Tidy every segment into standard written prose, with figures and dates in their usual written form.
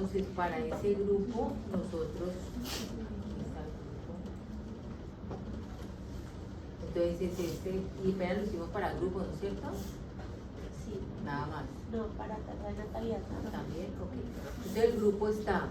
Entonces, para ese grupo, nosotros, entonces es este, y apenas lo hicimos para grupo, ¿no es cierto? Sí. Nada más. No, para tasa de natalidad no. También, ok. Entonces el grupo está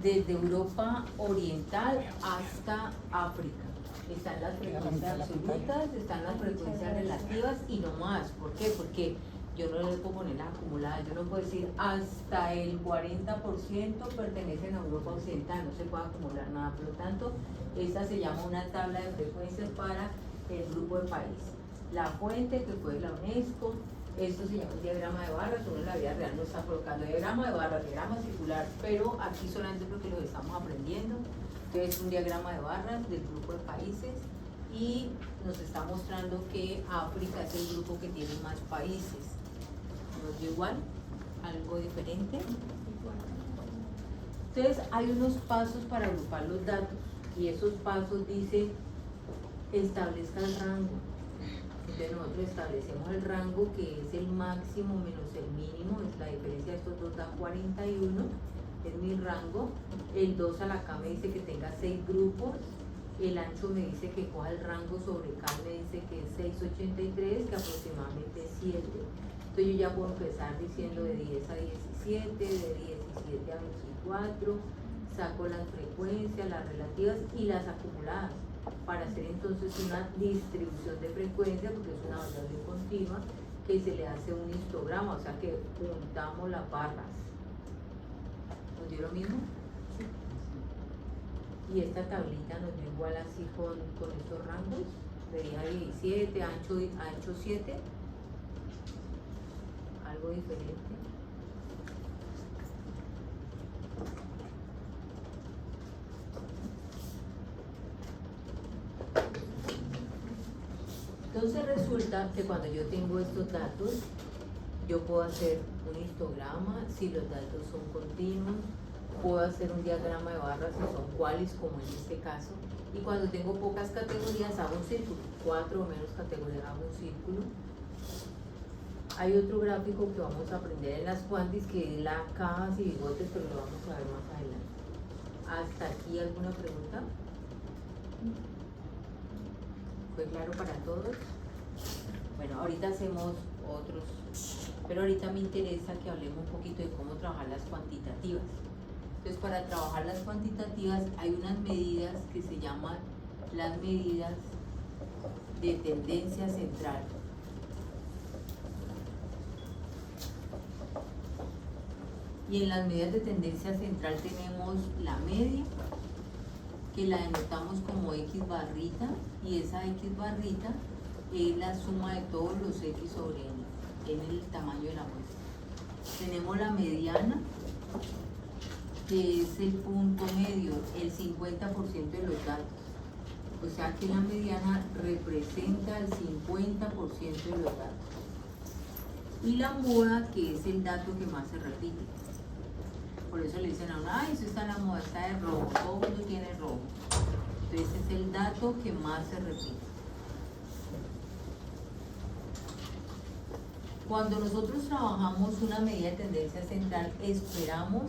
desde Europa Oriental hasta África. Están las frecuencias absolutas, están las frecuencias relativas y no más. ¿Por qué? Porque yo no le puedo poner las acumuladas, yo no puedo decir hasta el 40% pertenecen a Europa Occidental, no se puede acumular nada. Por lo tanto, esta se llama una tabla de frecuencias para el grupo de países. La fuente, que fue la UNESCO, esto se llama un diagrama de barras, uno en la vida real no está colocando diagrama de barras, diagrama circular, pero aquí solamente porque lo estamos aprendiendo. Entonces es un diagrama de barras del grupo de países y nos está mostrando que África es el grupo que tiene más países. ¿No es igual? ¿Algo diferente? Entonces hay unos pasos para agrupar los datos y esos pasos dicen establezca el rango. Entonces nosotros establecemos el rango, que es el máximo menos el mínimo, es la diferencia de estos dos da 41, es mi rango. El 2 a la K me dice que tenga 6 grupos, el ancho me dice que coja el rango sobre K, me dice que es 683, que aproximadamente es 7. Entonces yo ya puedo empezar diciendo de 10 a 17, de 17 a 24, saco las frecuencias, las relativas y las acumuladas, para hacer entonces una distribución de frecuencia, porque es una variable continua que se le hace un histograma, o sea que juntamos las barras. ¿Nos dio lo mismo? Y esta tablita nos dio igual así con estos rangos, de 10 a 17, ancho 7, algo diferente. Entonces resulta que cuando yo tengo estos datos, yo puedo hacer un histograma si los datos son continuos, puedo hacer un diagrama de barras si son cuales, como en este caso, y cuando tengo pocas categorías hago un círculo, 4 o menos categorías hago un círculo. Hay otro gráfico que vamos a aprender en las cuantis, que es la cajas y bigotes, pero lo vamos a ver más adelante. ¿Hasta aquí alguna pregunta? ¿Fue claro para todos? Bueno, ahorita hacemos otros, pero ahorita me interesa que hablemos un poquito de cómo trabajar las cuantitativas. Entonces, para trabajar las cuantitativas hay unas medidas que se llaman las medidas de tendencia central. Y en las medidas de tendencia central tenemos la media, que la denotamos como X barrita, y esa X barrita es la suma de todos los X sobre N, en el tamaño de la muestra. Tenemos la mediana, que es el punto medio, el 50% de los datos. O sea que la mediana representa el 50% de los datos. Y la moda, que es el dato que más se repite. Por eso le dicen a uno, ay, eso está en la moda, está de rojo, todo el mundo tiene rojo. Entonces es el dato que más se repite. Cuando nosotros trabajamos una medida de tendencia central, esperamos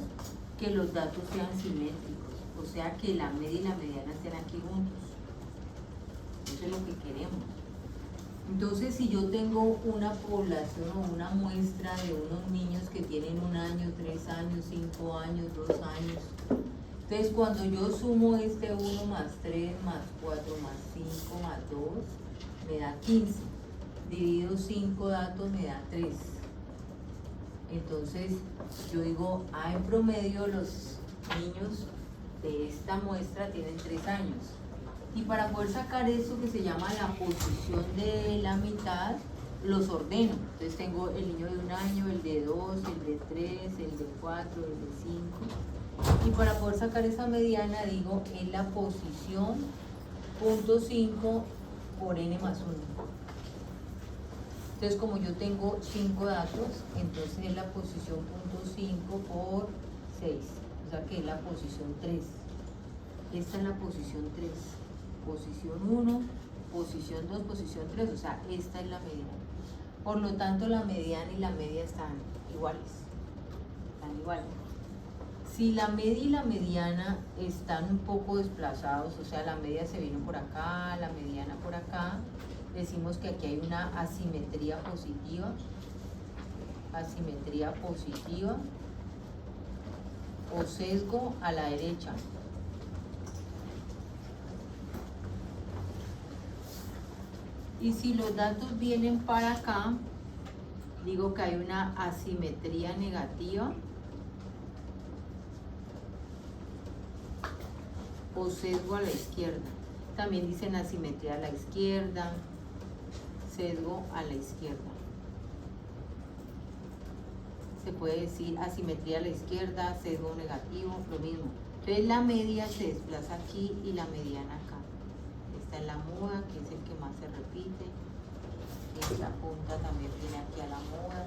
que los datos sean simétricos, o sea que la media y la mediana estén aquí juntos. Eso es lo que queremos. Entonces, si yo tengo una población o una muestra de unos niños que tienen 1 año, 3 años, 5 años, 2 años, entonces cuando yo sumo este 1 más 3 más 4 más 5 más 2, me da 15. Divido 5 datos, me da 3. Entonces, yo digo, en promedio los niños de esta muestra tienen 3 años. Y para poder sacar eso que se llama la posición de la mitad, los ordeno. Entonces tengo el niño de 1 año, el de 2, el de 3, el de 4, el de 5. Y para poder sacar esa mediana, digo, es la posición 0.5 por n más 1. Entonces, como yo tengo 5 datos, entonces es la posición 0.5 por 6. O sea que es la posición 3. Esta es la posición 3. Posición 1, posición 2, posición 3, o sea, esta es la mediana. Por lo tanto, la mediana y la media están iguales. Están iguales. Si la media y la mediana están un poco desplazados, o sea, la media se vino por acá, la mediana por acá, decimos que aquí hay una asimetría positiva o sesgo a la derecha. Y si los datos vienen para acá, digo que hay una asimetría negativa o sesgo a la izquierda. También dicen asimetría a la izquierda, sesgo a la izquierda. Se puede decir asimetría a la izquierda, sesgo negativo, lo mismo. Entonces la media se desplaza aquí y la mediana acá. Esta es la muda, que es el que más se repite. Esta punta también viene aquí a la muda.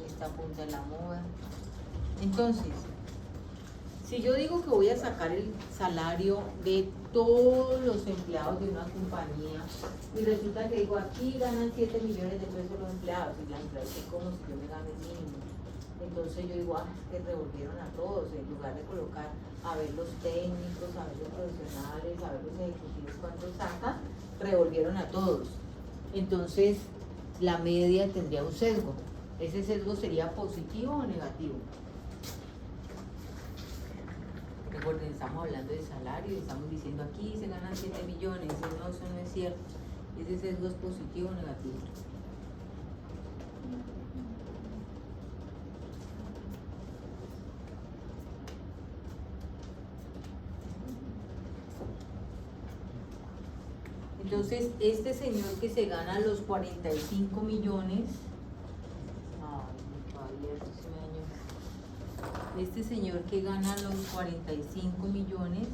Esta punta es la muda. Entonces, si yo digo que voy a sacar el salario de todos los empleados de una compañía y resulta que digo aquí ganan 7 millones de pesos los empleados y la empresa es como si yo me gane el mínimo, entonces yo digo, es que revolvieron a todos, en lugar de colocar a ver los técnicos, a ver los profesionales, a ver los ejecutivos cuánto sacan, revolvieron a todos. Entonces la media tendría un sesgo. ¿Ese sesgo sería positivo o negativo? Recuerden, estamos hablando de salario y estamos diciendo aquí se ganan 7 millones, no, eso no es cierto. ¿Ese sesgo es positivo o negativo? Entonces, este señor que se gana los 45 millones, este señor que gana los 45 millones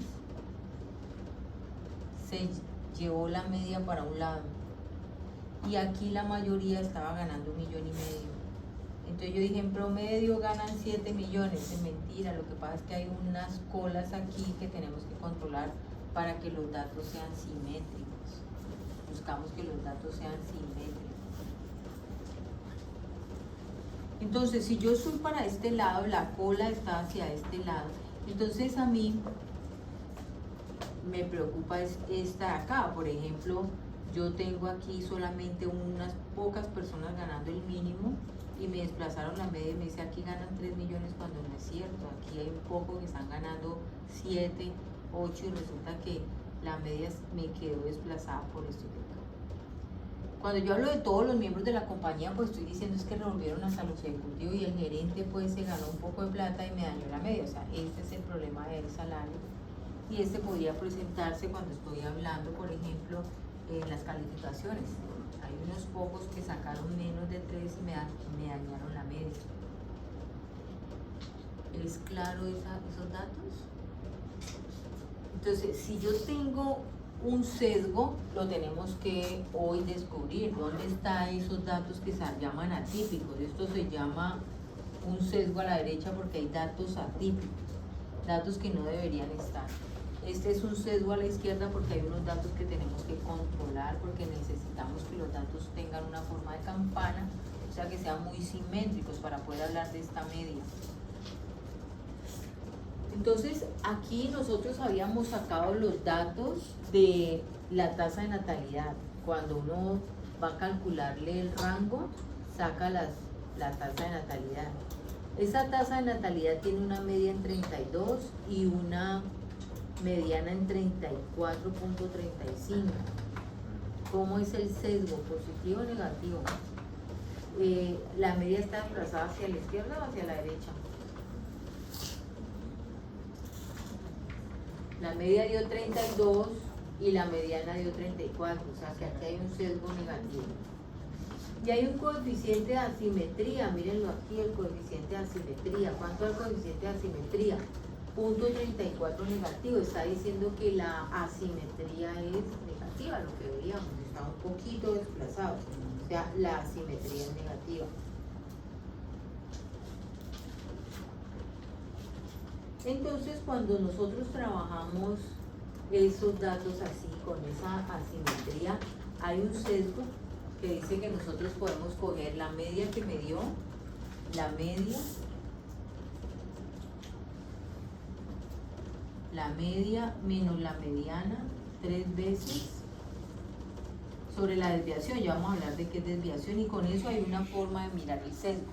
se llevó la media para un lado y aquí la mayoría estaba ganando 1,5 millones. Entonces yo dije, en promedio ganan 7 millones. Es mentira, lo que pasa es que hay unas colas aquí que tenemos que controlar para que los datos sean simétricos. Buscamos que los datos sean simétricos. Entonces, si yo soy para este lado, la cola está hacia este lado, entonces a mí me preocupa es esta de acá. Por ejemplo, yo tengo aquí solamente unas pocas personas ganando el mínimo y me desplazaron la media y me dice aquí ganan 3 millones cuando no es cierto. Aquí hay un poco que están ganando 7, 8 y resulta que la media me quedó desplazada por esto de acá. Cuando yo hablo de todos los miembros de la compañía, pues estoy diciendo es que revolvieron hasta los ejecutivos y el gerente pues se ganó un poco de plata y me dañó la media. O sea, este es el problema del salario y este podría presentarse cuando estoy hablando, por ejemplo, en las calificaciones. Hay unos pocos que sacaron menos de 3 y me dañaron la media. ¿Es claro esos datos? Entonces, si yo tengo un sesgo, lo tenemos que hoy descubrir. ¿Dónde están esos datos que se llaman atípicos? Esto se llama un sesgo a la derecha porque hay datos atípicos, datos que no deberían estar. Este es un sesgo a la izquierda porque hay unos datos que tenemos que controlar porque necesitamos que los datos tengan una forma de campana, o sea que sean muy simétricos para poder hablar de esta media. Entonces, aquí nosotros habíamos sacado los datos de la tasa de natalidad. Cuando uno va a calcularle el rango, saca la tasa de natalidad. Esa tasa de natalidad tiene una media en 32 y una mediana en 34.35. ¿Cómo es el sesgo? ¿Positivo o negativo? ¿La media está desplazada hacia la izquierda o hacia la derecha? La media dio 32 y la mediana dio 34, o sea que aquí hay un sesgo negativo. Y hay un coeficiente de asimetría, mírenlo aquí, el coeficiente de asimetría. ¿Cuánto es el coeficiente de asimetría? 0.34 negativo, está diciendo que la asimetría es negativa, lo que veíamos, está un poquito desplazado, o sea, la asimetría es negativa. Entonces, cuando nosotros trabajamos esos datos así, con esa asimetría, hay un sesgo que dice que nosotros podemos coger la media que me dio, la media, la media menos la mediana 3 veces sobre la desviación. Ya vamos a hablar de qué es desviación y con eso hay una forma de mirar el sesgo.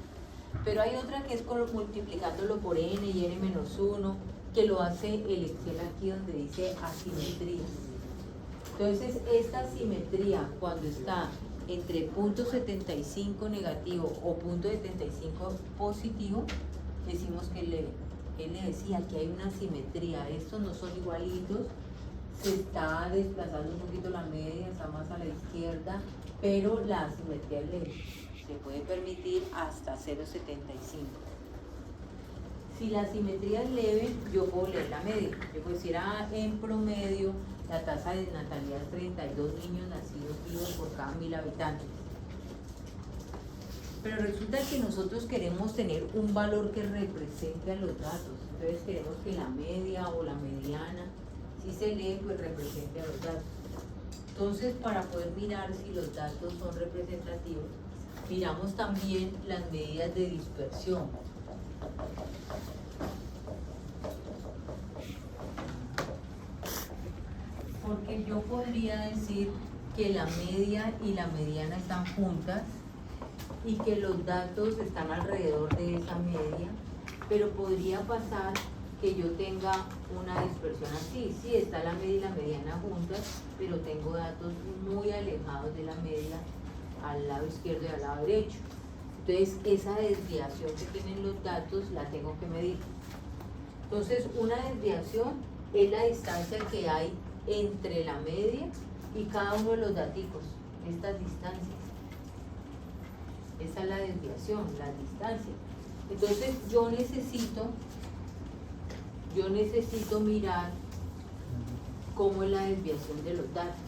Pero hay otra que es multiplicándolo por n y n menos 1, que lo hace el Excel aquí donde dice asimetría. Entonces esta simetría cuando está entre .75 negativo o .75 positivo, decimos que él le decía que hay una simetría, estos no son igualitos, se está desplazando un poquito la media, está más a la izquierda, pero la asimetría es leve, se puede permitir hasta 0,75. Si la simetría es leve, yo puedo leer la media, yo puedo decir, en promedio, la tasa de natalidad es 32 niños nacidos vivos por cada 1000 habitantes. Pero resulta que nosotros queremos tener un valor que represente a los datos. Entonces queremos que la media o la mediana, si se lee, pues represente a los datos. Entonces, para poder mirar si los datos son representativos, miramos también las medidas de dispersión. Porque yo podría decir que la media y la mediana están juntas y que los datos están alrededor de esa media, pero podría pasar que yo tenga una dispersión así. Sí, está la media y la mediana juntas, pero tengo datos muy alejados de la media al lado izquierdo y al lado derecho. Entonces, esa desviación que tienen los datos la tengo que medir. Entonces, una desviación es la distancia que hay entre la media y cada uno de los daticos, estas distancias. Esa es la desviación, la distancia. Entonces yo necesito mirar cómo es la desviación de los datos.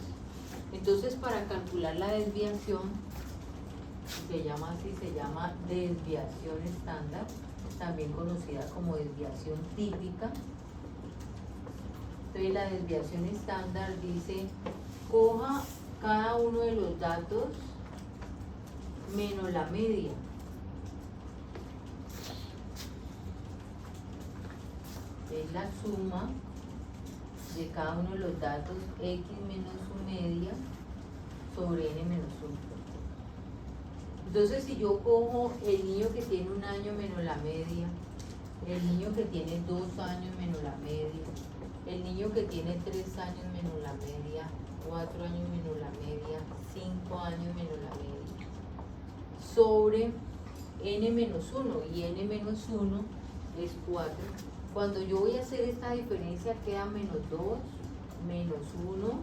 Entonces para calcular la desviación, se llama desviación estándar, también conocida como desviación típica. Entonces la desviación estándar dice, coja cada uno de los datos menos la media. Es la suma de cada uno de los datos x menos su media sobre n menos 1. Entonces si yo cojo el niño que tiene 1 año menos la media, el niño que tiene 2 años menos la media, el niño que tiene 3 años menos la media, 4 años menos la media, 5 años menos la media, sobre n menos 1, y n menos 1 es 4. Cuando yo voy a hacer esta diferencia queda menos 2, menos 1,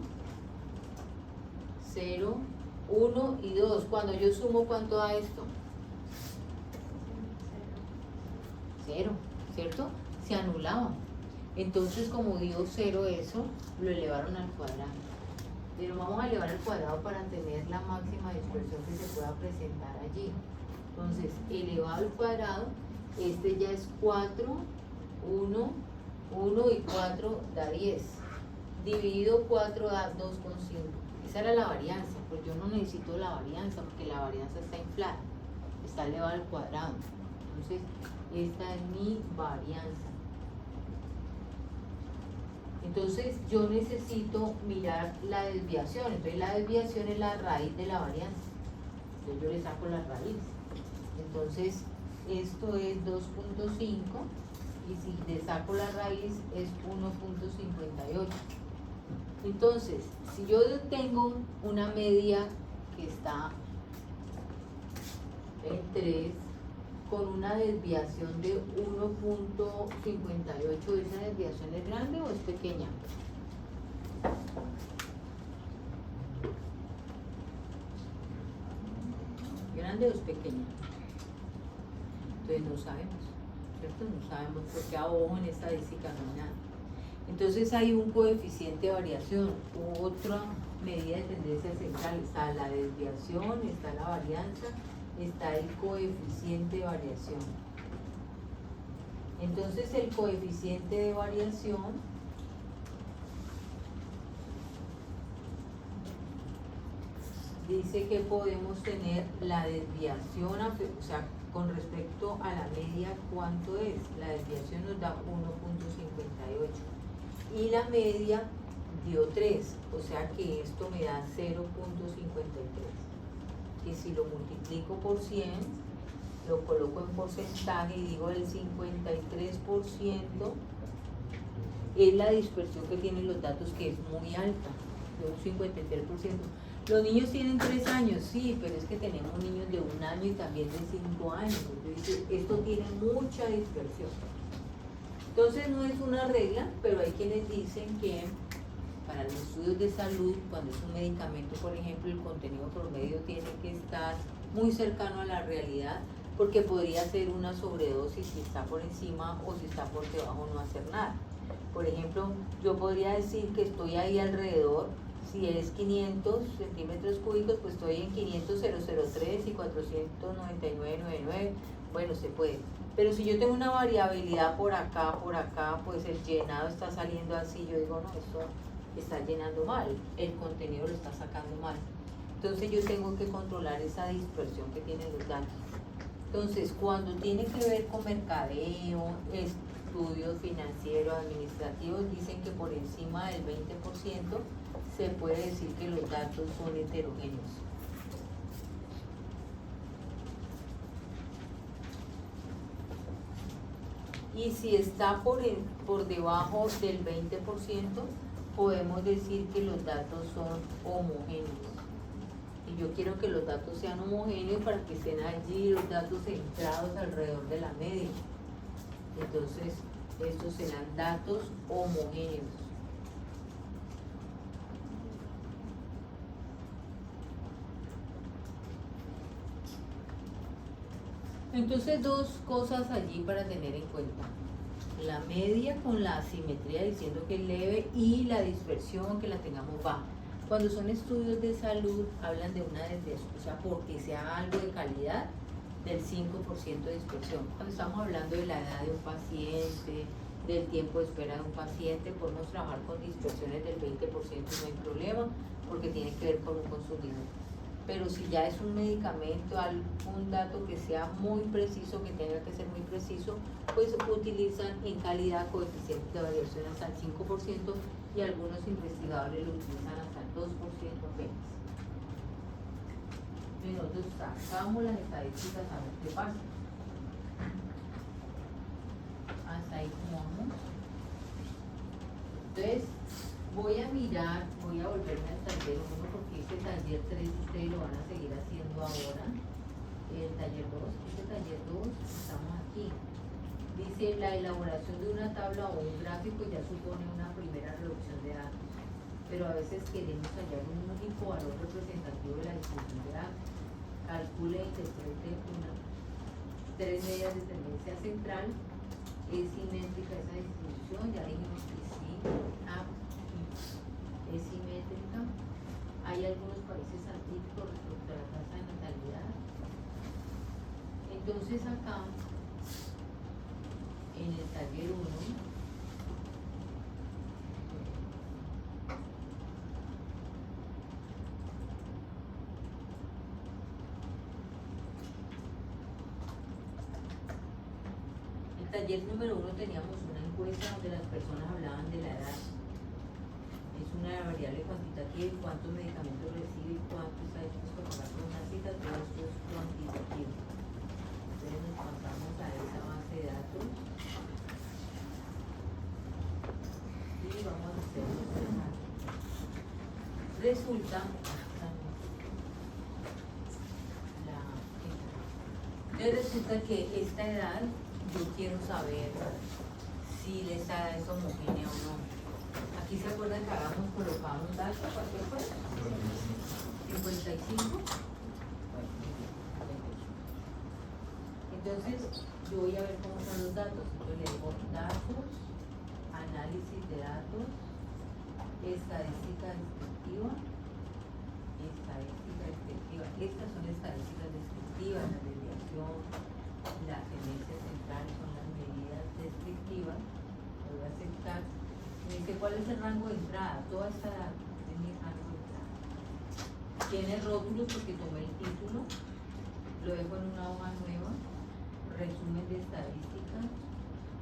0, 1 y 2. Cuando yo sumo, ¿cuánto da esto? 0, ¿cierto? Se anulaba. Entonces, como dio 0 eso, lo elevaron al cuadrado. Pero vamos a elevar al cuadrado para tener la máxima dispersión que se pueda presentar allí. Entonces, elevado al cuadrado, este ya es 4, 1, 1 y 4 da 10. Dividido 4 da 2,5. Esa era la varianza, pues yo no necesito la varianza porque la varianza está inflada, está elevada al cuadrado. Entonces, esta es mi varianza. Entonces, yo necesito mirar la desviación. Entonces, la desviación es la raíz de la varianza. Entonces, yo le saco la raíz. Entonces, esto es 2,5 y si le saco la raíz es 1,58. Entonces, si yo tengo una media que está en 3 con una desviación de 1,58, ¿esa desviación es grande o es pequeña? ¿Grande o es pequeña? Entonces no sabemos, ¿cierto? No sabemos porque a ojo en estadística no hay nada. Entonces hay un coeficiente de variación, otra medida de tendencia central, está la desviación, está la varianza, está el coeficiente de variación. Entonces el coeficiente de variación dice que podemos tener la desviación, o sea, con respecto a la media, ¿cuánto es? La desviación nos da 1,58. y la media dio 3, o sea que esto me da 0.53, que si lo multiplico por 100, lo coloco en porcentaje y digo el 53% es la dispersión que tienen los datos, que es muy alta, de un 53%. Los niños tienen 3 años, sí, pero es que tenemos niños de 1 año y también de 5 años. Entonces, esto tiene mucha dispersión. Entonces, no es una regla, pero hay quienes dicen que para los estudios de salud, cuando es un medicamento, por ejemplo, el contenido promedio tiene que estar muy cercano a la realidad, porque podría ser una sobredosis si está por encima, o si está por debajo no hacer nada. Por ejemplo, yo podría decir que estoy ahí alrededor. Si es 500 centímetros cúbicos, pues estoy en 500,003 y 499,99. Bueno, se puede. Pero si yo tengo una variabilidad por acá, pues el llenado está saliendo así. Yo digo, no, esto está llenando mal. El contenido lo está sacando mal. Entonces yo tengo que controlar esa dispersión que tienen los datos. Entonces, cuando tiene que ver con mercadeo, estudios financieros, administrativos, dicen que por encima del 20% se puede decir que los datos son heterogéneos. Y si está por debajo del 20%, podemos decir que los datos son homogéneos. Y yo quiero que los datos sean homogéneos para que estén allí los datos centrados alrededor de la media. Entonces, estos serán datos homogéneos. Entonces, dos cosas allí para tener en cuenta. La media con la asimetría diciendo que es leve, y la dispersión que la tengamos baja. Cuando son estudios de salud, hablan de una desviación, o sea, porque sea algo de calidad, del 5% de dispersión. Cuando estamos hablando de la edad de un paciente, del tiempo de espera de un paciente, podemos trabajar con dispersiones del 20%, no hay problema, porque tiene que ver con un consumidor. Pero si ya es un medicamento, algún dato que sea muy preciso, que tenga que ser muy preciso, pues utilizan en calidad coeficientes de variación hasta el 5%, y algunos investigadores lo utilizan hasta el 2% apenas. Y nosotros sacamos las estadísticas a ver qué pasa. Hasta ahí como vamos. Entonces, voy a mirar, voy a volverme al taller 1, porque este taller 3 ustedes lo van a seguir haciendo ahora. El taller 2, este taller 2, estamos aquí. Dice, la elaboración de una tabla o un gráfico ya supone una primera reducción de datos, pero a veces queremos hallar un único valor representativo de la distribución de datos. Calcule e interprete 3 medidas de tendencia central. ¿Es simétrica esa distribución? Ya dijimos que sí. Es simétrica. Hay algunos países atípicos respecto a la tasa de natalidad. Entonces acá, en el taller 1, el taller número 1 teníamos una encuesta donde las personas hablaban de la edad. Es una variable cuantitativa, cuántos medicamentos recibe, cuánto está dispuesto a pagar por una cita, todo esto es cuantitativo. Entonces nos pasamos a esa base de datos y vamos a hacer los trabajos. Resulta que esta edad, yo quiero saber si esta edad es homogénea o no. Aquí se acuerdan que habíamos colocado un dato, ¿cuál fue? 55. Entonces, yo voy a ver cómo son los datos. Yo le digo datos, análisis de datos, estadística descriptiva, estadística descriptiva. Estas son estadísticas descriptivas, la desviación, la tendencia central son las medidas descriptivas. Lo voy a aceptar. Me dice, ¿cuál es el rango de entrada? Toda esta edad es mi rango de entrada. Tiene rótulos porque tomé el título, lo dejo en una hoja nueva, resumen de estadísticas,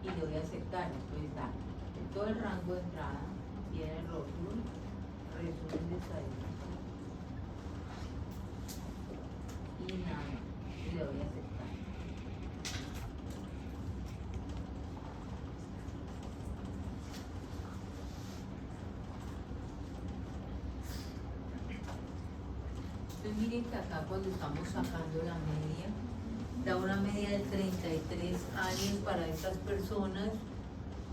y le voy a aceptar. Entonces da todo el rango de entrada, tiene el rótulo, resumen de estadística y nada, y le doy a aceptar. Entonces miren que acá cuando estamos sacando la media, da una media de 33 años para estas personas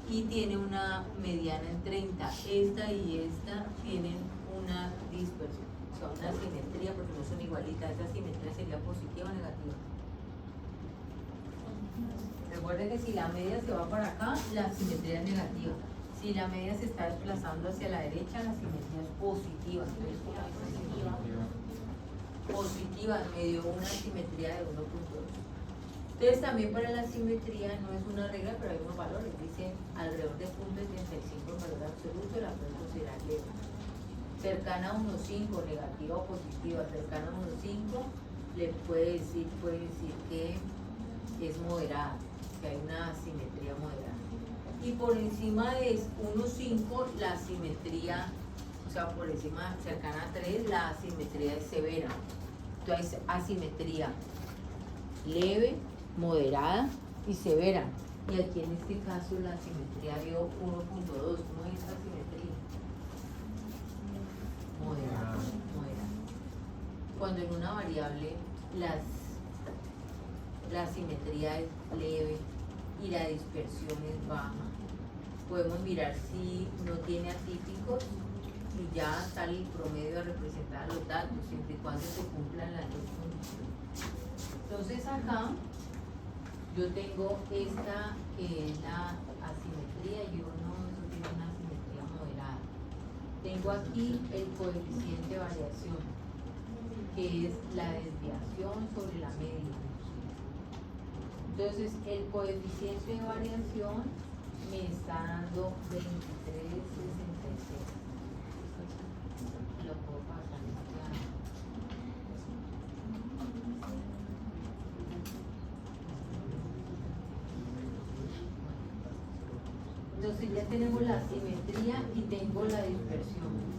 y tiene una mediana en 30. Esta y esta tienen una dispersión, o sea, una simetría porque no son igualitas. Esta simetría sería positiva o negativa. Recuerden que si la media se va para acá, la simetría es negativa. Si la media se está desplazando hacia la derecha, la simetría es positiva. Entonces, positiva me dio una simetría de 1.2. Entonces también para la simetría no es una regla, pero hay unos valores. Dice alrededor de 0.35 en valor absoluto, la pueden considerar leve. Cercana a 1.5, negativa o positiva. Cercana a 1.5 le puede decir que es moderada, que hay una simetría moderada. Y por encima de 1.5 la simetría, o sea, por encima cercana a 3, la asimetría es severa. Entonces, asimetría leve, moderada y severa. Y aquí en este caso la asimetría dio 1.2. ¿Cómo es esta asimetría? Moderada, moderada. Cuando en una variable la asimetría es leve y la dispersión es baja, podemos mirar si no tiene atípicos y ya sale el promedio a representar los datos, siempre y cuando se cumplan las dos condiciones. Entonces acá yo tengo esta que es la asimetría y uno eso tiene una asimetría moderada. Tengo aquí el coeficiente de variación, que es la desviación sobre la media. Entonces el coeficiente de variación me está dando 23,66. Lo puedo pasar este año. Entonces ya tenemos la simetría y tengo la dispersión.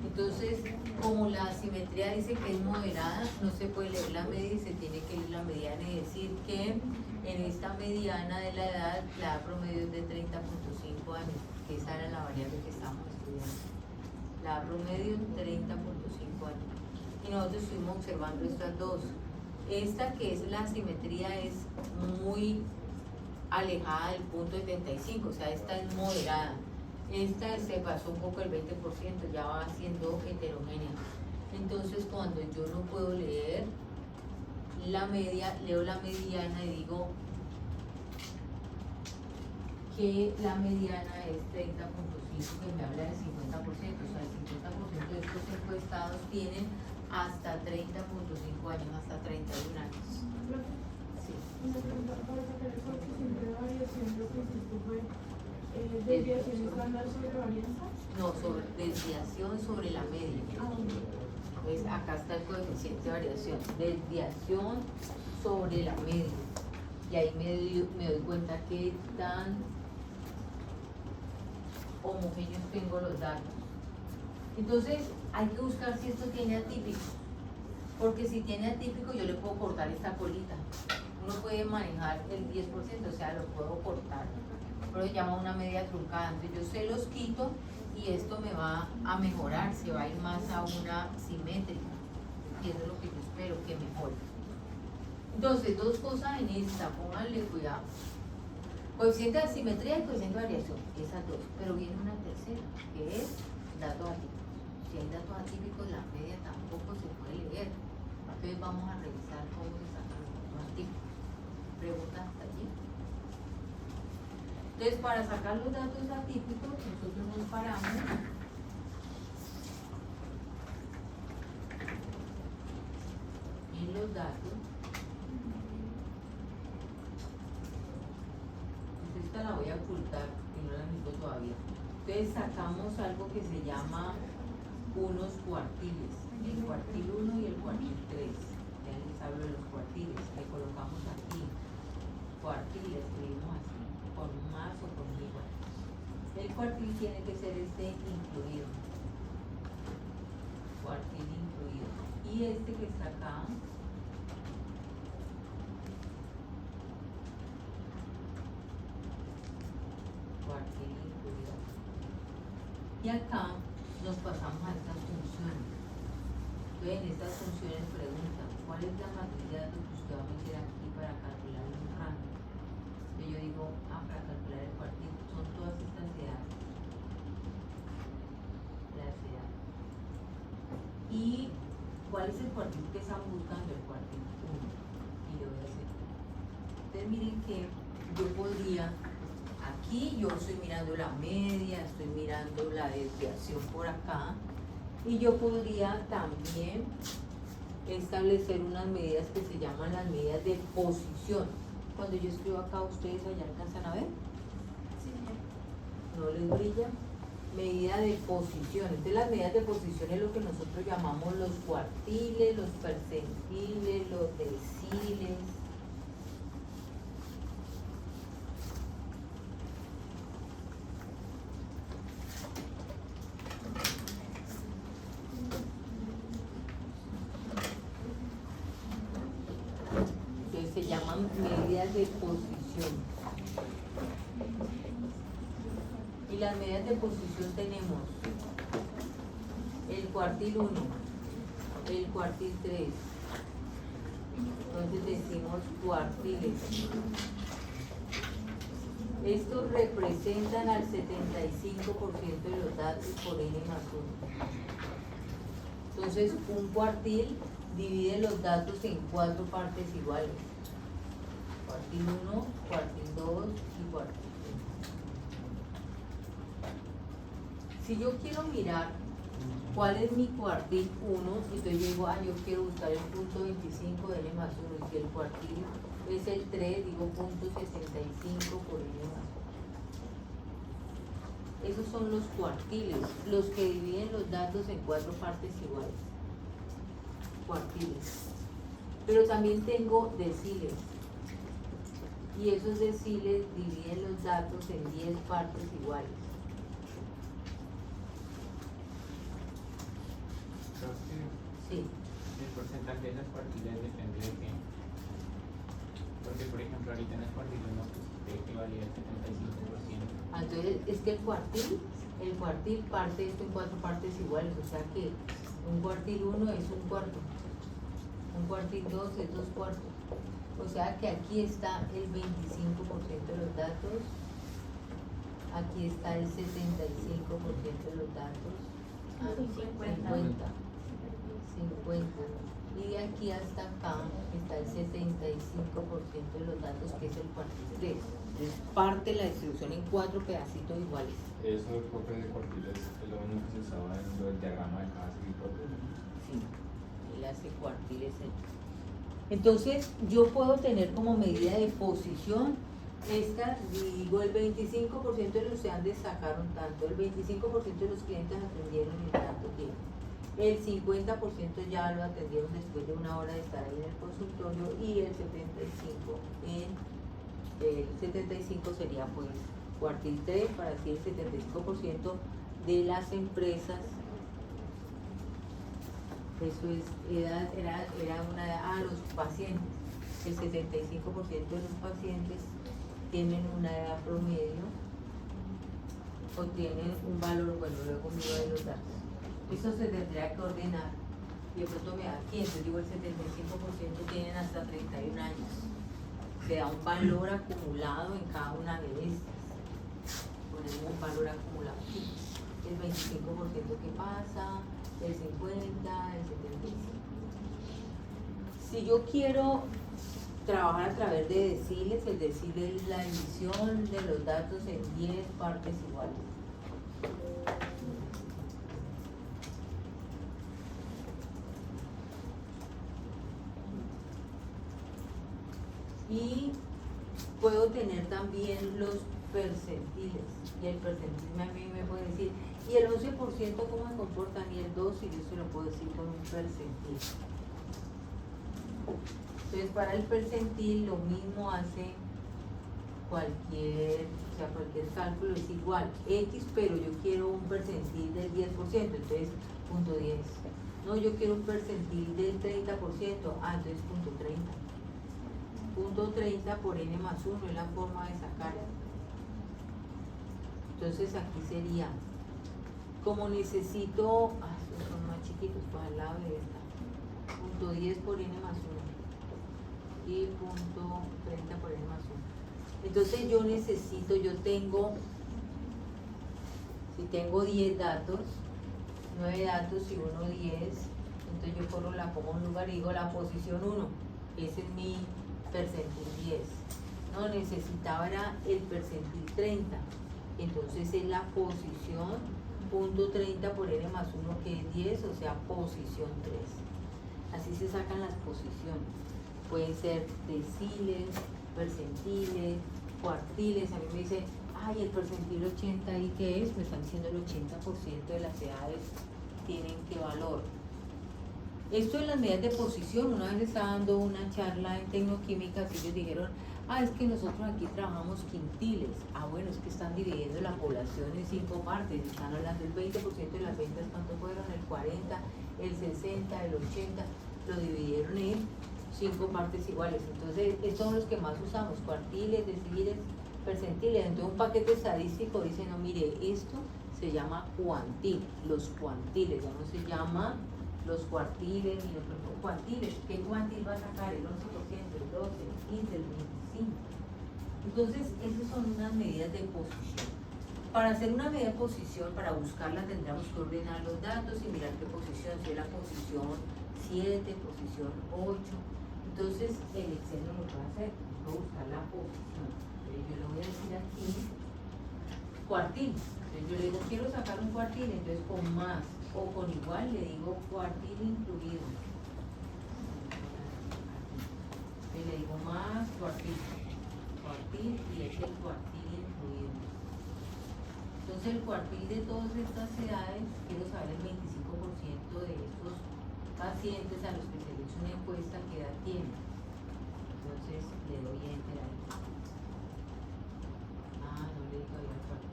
Entonces, como la simetría dice que es moderada, no se puede leer la media y se tiene que leer la mediana y decir que en esta mediana de la edad, la edad promedio es de 30.5 años, que esa era la variable que estábamos estudiando. La edad promedio es 30.5 años. Y nosotros estuvimos observando estas dos. Esta que es la simetría es muy alejada del punto de 75, o sea, esta es moderada. Esta se pasó un poco el 20%, ya va siendo heterogénea. Entonces, cuando yo no puedo leer la media, leo la mediana y digo que la mediana es 30.5, que me habla del 50%, o sea, el 50% de estos encuestados tienen hasta 30.5 años, hasta 31 años. Sí. ¿Desviación estándar sobre varianza? No, sobre desviación sobre la media. Pues acá está el coeficiente de variación. Desviación sobre la media. Y ahí me doy cuenta que tan homogéneos tengo los datos. Entonces hay que buscar si esto tiene atípico. Porque si tiene atípico yo le puedo cortar esta colita. Uno puede manejar el 10%, o sea, lo puedo cortar. Pero se llama una media truncada. Entonces yo se los quito y esto me va a mejorar, se va a ir más a una simétrica. Y eso es lo que yo espero que mejore. Entonces, dos cosas en esta, pónganle cuidado. Coeficiente de simetría y coeficiente de variación, esas dos. Pero viene una tercera, que es datos atípicos. Si hay datos atípicos, la media tampoco se puede leer. Entonces vamos a revisar cómo se sacan los datos atípicos. ¿Preguntas hasta allí? Entonces, para sacar los datos atípicos, nosotros nos paramos en los datos. Pues esta la voy a ocultar y no la necesito todavía. Entonces, sacamos algo que se llama unos cuartiles, el cuartil 1 y el cuartil 3. Ya les hablo de los cuartiles, le colocamos aquí cuartiles. cuartil tiene que ser este incluido. Cuartil incluido. Y este que está acá, cuartil incluido. Y acá nos pasamos a estas funciones. Entonces en estas funciones preguntan, ¿cuál es la matriz de datos que usted va a meter aquí para calcular un rango? Entonces yo digo, para calcular el cuartil son todas estas edades. Las edades. ¿Y cuál es el cuartil que están buscando? El cuartil 1. Y le voy a hacer. Entonces miren que yo podría, aquí yo estoy mirando la media, estoy mirando la desviación por acá, y yo podría también establecer unas medidas que se llaman las medidas de posición. Cuando yo escribo acá, ¿ustedes allá alcanzan a ver? Sí. ¿No les brilla? Medida de posición. Entonces las medidas de posición es lo que nosotros llamamos los cuartiles, los percentiles, los deciles. Entonces se llaman medidas de posición. Y las medidas de posición tenemos el cuartil 1, el cuartil 3. Entonces decimos cuartiles. Estos representan al 75% de los datos por n más 1. Entonces un cuartil divide los datos en 4 partes iguales. Cuartil 1, cuartil 2 y cuartil 3. Si yo quiero mirar cuál es mi cuartil 1, entonces yo digo, yo quiero buscar el punto 25 de n más 1, y si el cuartil es el 3, digo punto 65 por n más 1. Esos son los cuartiles, los que dividen los datos en 4 partes iguales. Cuartiles. Pero también tengo deciles. Y esos deciles dividen los datos en 10 partes iguales. Sí. El porcentaje de los cuartiles depende de qué. Porque, por ejemplo, ahorita en el cuartil 1 pues, equivalía al 75%. Entonces, es que el cuartil parte esto en 4 partes iguales, o sea que un cuartil 1 es un cuarto, un cuartil 2 es 2 cuartos. O sea que aquí está el 25% de los datos, aquí está el 75% de los datos, 50. Y de aquí hasta acá está el 75% de los datos, que es el cuartil 3. Entonces parte la distribución en 4 pedacitos iguales. Eso del profe de cuartiles es lo único que se usaba en el diagrama de cada escritor. Sí, él hace cuartiles. Entonces yo puedo tener como medida de posición esta, digo, el 25% de los estudiantes sacaron tanto, el 25% de los clientes atendieron en tanto tiempo. El 50% ya lo atendieron después de 1 hora de estar ahí en el consultorio, y el 75 sería pues cuartil 3, para decir el 75% de las empresas. Eso es, era una edad. Los pacientes, el 75% de los pacientes tienen una edad promedio o tienen un valor, bueno, luego miro de los datos. Eso se tendría que ordenar. Y de pronto me da aquí, entonces digo el 75% tienen hasta 31 años. Se da un valor acumulado en cada una de estas. Ponemos un valor acumulado aquí. El 25% que pasa, el 50, el 75. Si yo quiero trabajar a través de deciles, el decile es la división de los datos en 10 partes iguales. Y puedo tener también los percentiles, y el percentil a mí me puede decir, y el 11% cómo se comportan, y el 2, y yo se lo puedo decir con un percentil. Entonces para el percentil lo mismo hace cualquier cálculo es igual, X, pero yo quiero un percentil del 10%, entonces punto 10. No, yo quiero un percentil del 30%, entonces punto 30. Punto 30 por n más 1 es la forma de sacar. Entonces aquí sería, como necesito, estos son más chiquitos, pues al lado de esta, punto 10 por n más 1 y punto 30 por n más 1. Entonces yo necesito, si tengo 10 datos, 9 datos y 1 10, entonces yo corro la pongo en un lugar y digo la posición 1, ese es mi percentil 10. No, necesitaba era el percentil 30, entonces es la posición punto 30 por n más 1 que es 10, o sea posición 3. Así se sacan las posiciones, pueden ser deciles, percentiles, cuartiles. A mí me dice, ay, el percentil 80, ¿y qué es? Me están diciendo el 80% de las edades tienen qué valor. Esto en las medidas de posición, una vez estaba dando una charla en tecnoquímica, y ellos dijeron, es que nosotros aquí trabajamos quintiles. Bueno, es que están dividiendo la población en 5 partes, están hablando del 20% de las ventas, ¿cuánto fueron? El 40, el 60, el 80, lo dividieron en 5 partes iguales. Entonces, estos son los que más usamos, cuartiles, deciles, percentiles. Entonces, un paquete estadístico dice, no, mire, esto se llama cuantil, los cuantiles, ya no se llama los cuartiles ni los cuantiles. ¿Qué cuantil va a sacar? El 11%, el 12, el 15, el 25. Entonces, esas son unas medidas de posición. Para hacer una medida de posición, para buscarla, tendríamos que ordenar los datos y mirar qué posición, si es la posición 7, posición 8. Entonces, el Excel no lo puede hacer, puedo buscar la posición. Entonces, yo le voy a decir aquí, cuartil. Entonces, yo le digo, quiero sacar un cuartil, entonces con más o con igual le digo cuartil incluido. Entonces, le digo más cuartil. Cuartil y es el cuartil incluido. Entonces, el cuartil de todas estas edades, quiero saber el 25% de estos pacientes a los que se le hizo una encuesta, ¿qué edad tienen? Entonces le doy enter ahí. No le digo ahí al cuartil.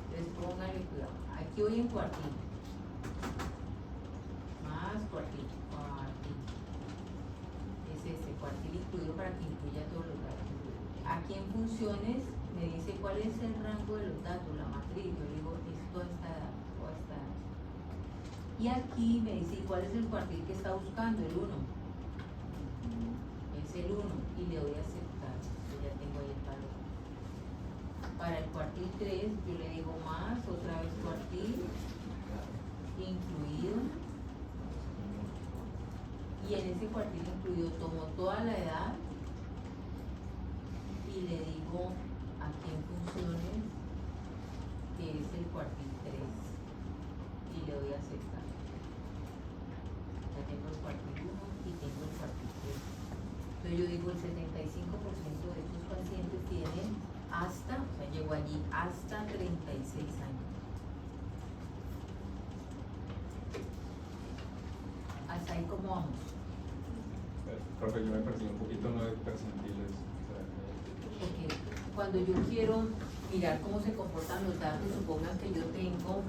Entonces póngale cuidado. Aquí voy en cuartil. Más cuartil. Cuartil. Es este cuartil incluido para que incluya todos los datos. Aquí en funciones me dice cuál es el rango de los datos, la matriz. Yo digo, es toda esta edad, toda esta edad. Y aquí me dice cuál es el cuartil que está buscando, el 1. Es el 1 y le doy a aceptar. Yo ya tengo ahí el valor. Para el cuartil 3 yo le digo más, otra vez cuartil, incluido. Y en ese cuartil incluido tomo toda la edad y le digo aquí en funciones que es el cuartil 3 y le doy a aceptar. Ya tengo el cuartil 1 y tengo el cuartil 3. Entonces yo digo el 75% de estos pacientes tienen hasta, o sea, llegó allí hasta 36 años. Hasta ahí cómo vamos. Profe, yo me perdí un poquito no de percentiles. Porque cuando yo quiero mirar cómo se comportan los datos, supongan que yo tengo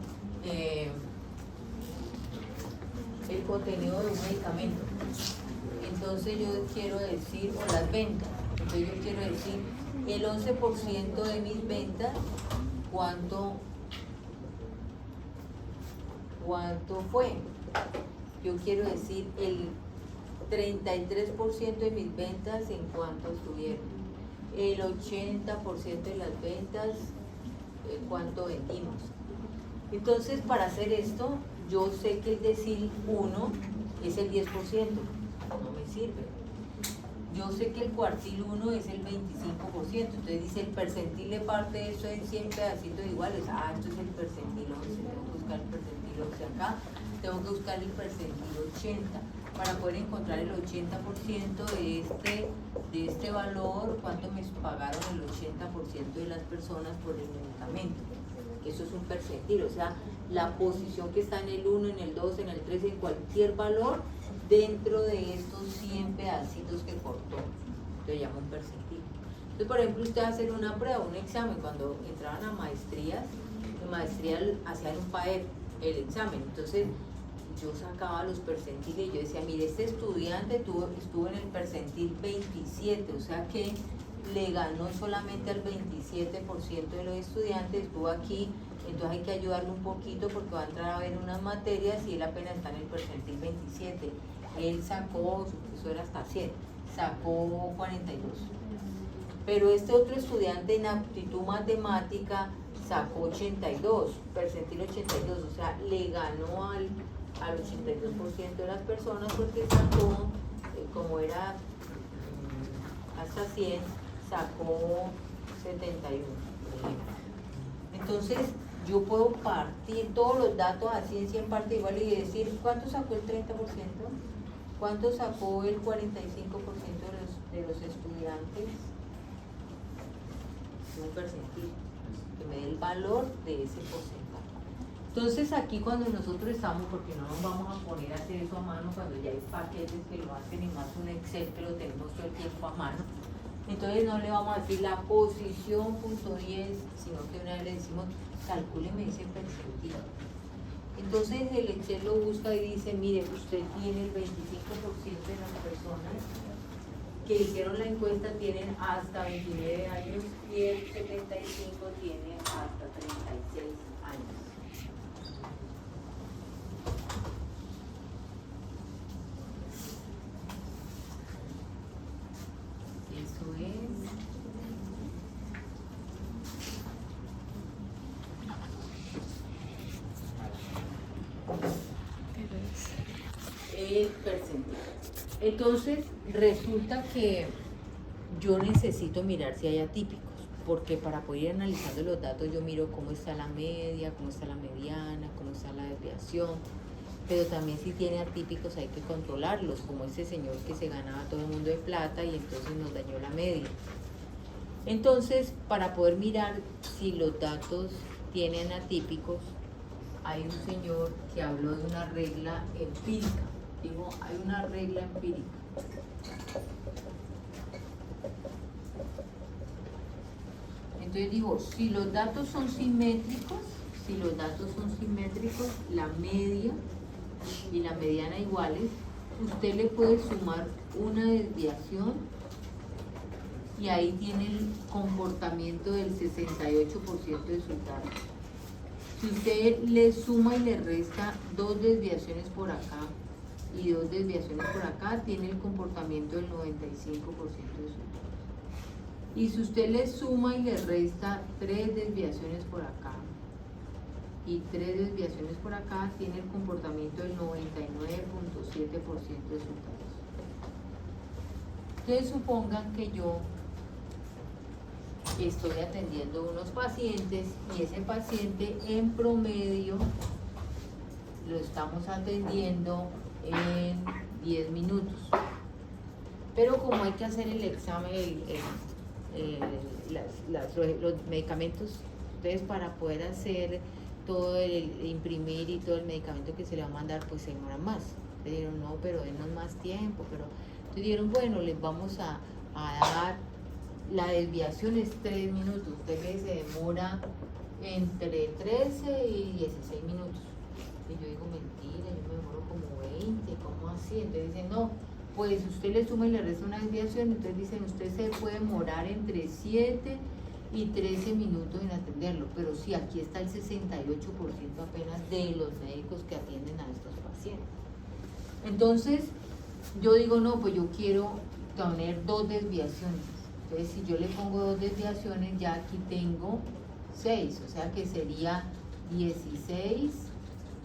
el contenido de un medicamento. Entonces yo quiero decir, o las ventas, entonces yo quiero decir el 11% de mis ventas, ¿cuánto fue? Yo quiero decir el 33% de mis ventas en cuánto estuvieron. El 80% de las ventas, cuánto vendimos. Entonces, para hacer esto, yo sé que el decil 1 es el 10%, no me sirve. Yo sé que el cuartil 1 es el 25%, entonces dice el percentil de parte de esto en 100 pedacitos iguales. Esto es el percentil 11, tengo que buscar el percentil 11 acá, tengo que buscar el percentil 80 para poder encontrar el 80% de este valor, cuánto me pagaron el 80% de las personas por el medicamento. Eso es un percentil, o sea, la posición que está en el 1, en el 2, en el 3, en cualquier valor dentro de estos 100 pedacitos que cortó, lo llamo un percentil. Entonces, por ejemplo, usted hace una prueba, un examen, cuando entraban a maestrías, en maestría hacían un PAEP, el examen. Entonces, yo sacaba los percentiles y yo decía, mire, este estudiante estuvo en el percentil 27, o sea que le ganó solamente al 27% de los estudiantes, estuvo aquí, entonces hay que ayudarle un poquito porque va a entrar a ver unas materias y él apenas está en el percentil 27. Él sacó, eso era hasta 100, sacó 42. Pero este otro estudiante en aptitud matemática sacó 82, percentil 82, o sea, le ganó al 82% de las personas porque sacó, como era hasta 100, sacó 71. Entonces, yo puedo partir todos los datos así en 100 partes iguales y decir, ¿cuánto sacó el 30%? ¿Cuánto sacó el 45% de los estudiantes? Un percentil, que me dé el valor de ese porcentaje. Entonces aquí cuando nosotros estamos, porque no nos vamos a poner a hacer eso a mano cuando ya hay paquetes que lo hacen y más un Excel que lo tenemos todo el tiempo a mano, entonces no le vamos a decir la posición punto 10, sino que una vez le decimos calcúleme ese percentil. Entonces el Excel lo busca y dice, mire, usted tiene el 25% de las personas que hicieron la encuesta tienen hasta 29 años y el 75 tiene hasta 36 años. Eso es. El percentil. Entonces resulta que yo necesito mirar si hay atípicos, porque para poder ir analizando los datos yo miro cómo está la media, cómo está la mediana, cómo está la desviación, pero también si tiene atípicos hay que controlarlos, como ese señor que se ganaba todo el mundo de plata y entonces nos dañó la media. Entonces, para poder mirar si los datos tienen atípicos, hay un señor que habló de una regla empírica. Digo, hay una regla empírica. Entonces digo, si los datos son simétricos, la media y la mediana iguales, usted le puede sumar una desviación y ahí tiene el comportamiento del 68% de sus datos. Si usted le suma y le resta dos desviaciones por acá y dos desviaciones por acá, tiene el comportamiento del 95% de sus datos. Y si usted le suma y le resta tres desviaciones por acá y tres desviaciones por acá, tiene el comportamiento del 99.7% de sus datos. Entonces supongan que yo estoy atendiendo unos pacientes y ese paciente en promedio lo estamos atendiendo en 10 minutos. Pero como hay que hacer el examen, los medicamentos, entonces para poder hacer todo el imprimir y todo el medicamento que se le va a mandar, pues se demora más. Le dijeron, no, pero denos más tiempo. Entonces dijeron, bueno, les vamos a dar, la desviación es 3 minutos. Usted ve, se demora entre 13 y 16 minutos. Y yo digo, mentira, yo me demoro como 20, ¿cómo así? Entonces dicen, no, pues usted le suma y le resta una desviación, entonces dicen, usted se puede demorar entre 7 y 13 minutos en atenderlo, pero sí, aquí está el 68% apenas de los médicos que atienden a estos pacientes. Entonces, yo digo, no, pues yo quiero tener dos desviaciones. Entonces, si yo le pongo dos desviaciones, ya aquí tengo 6, o sea que sería 16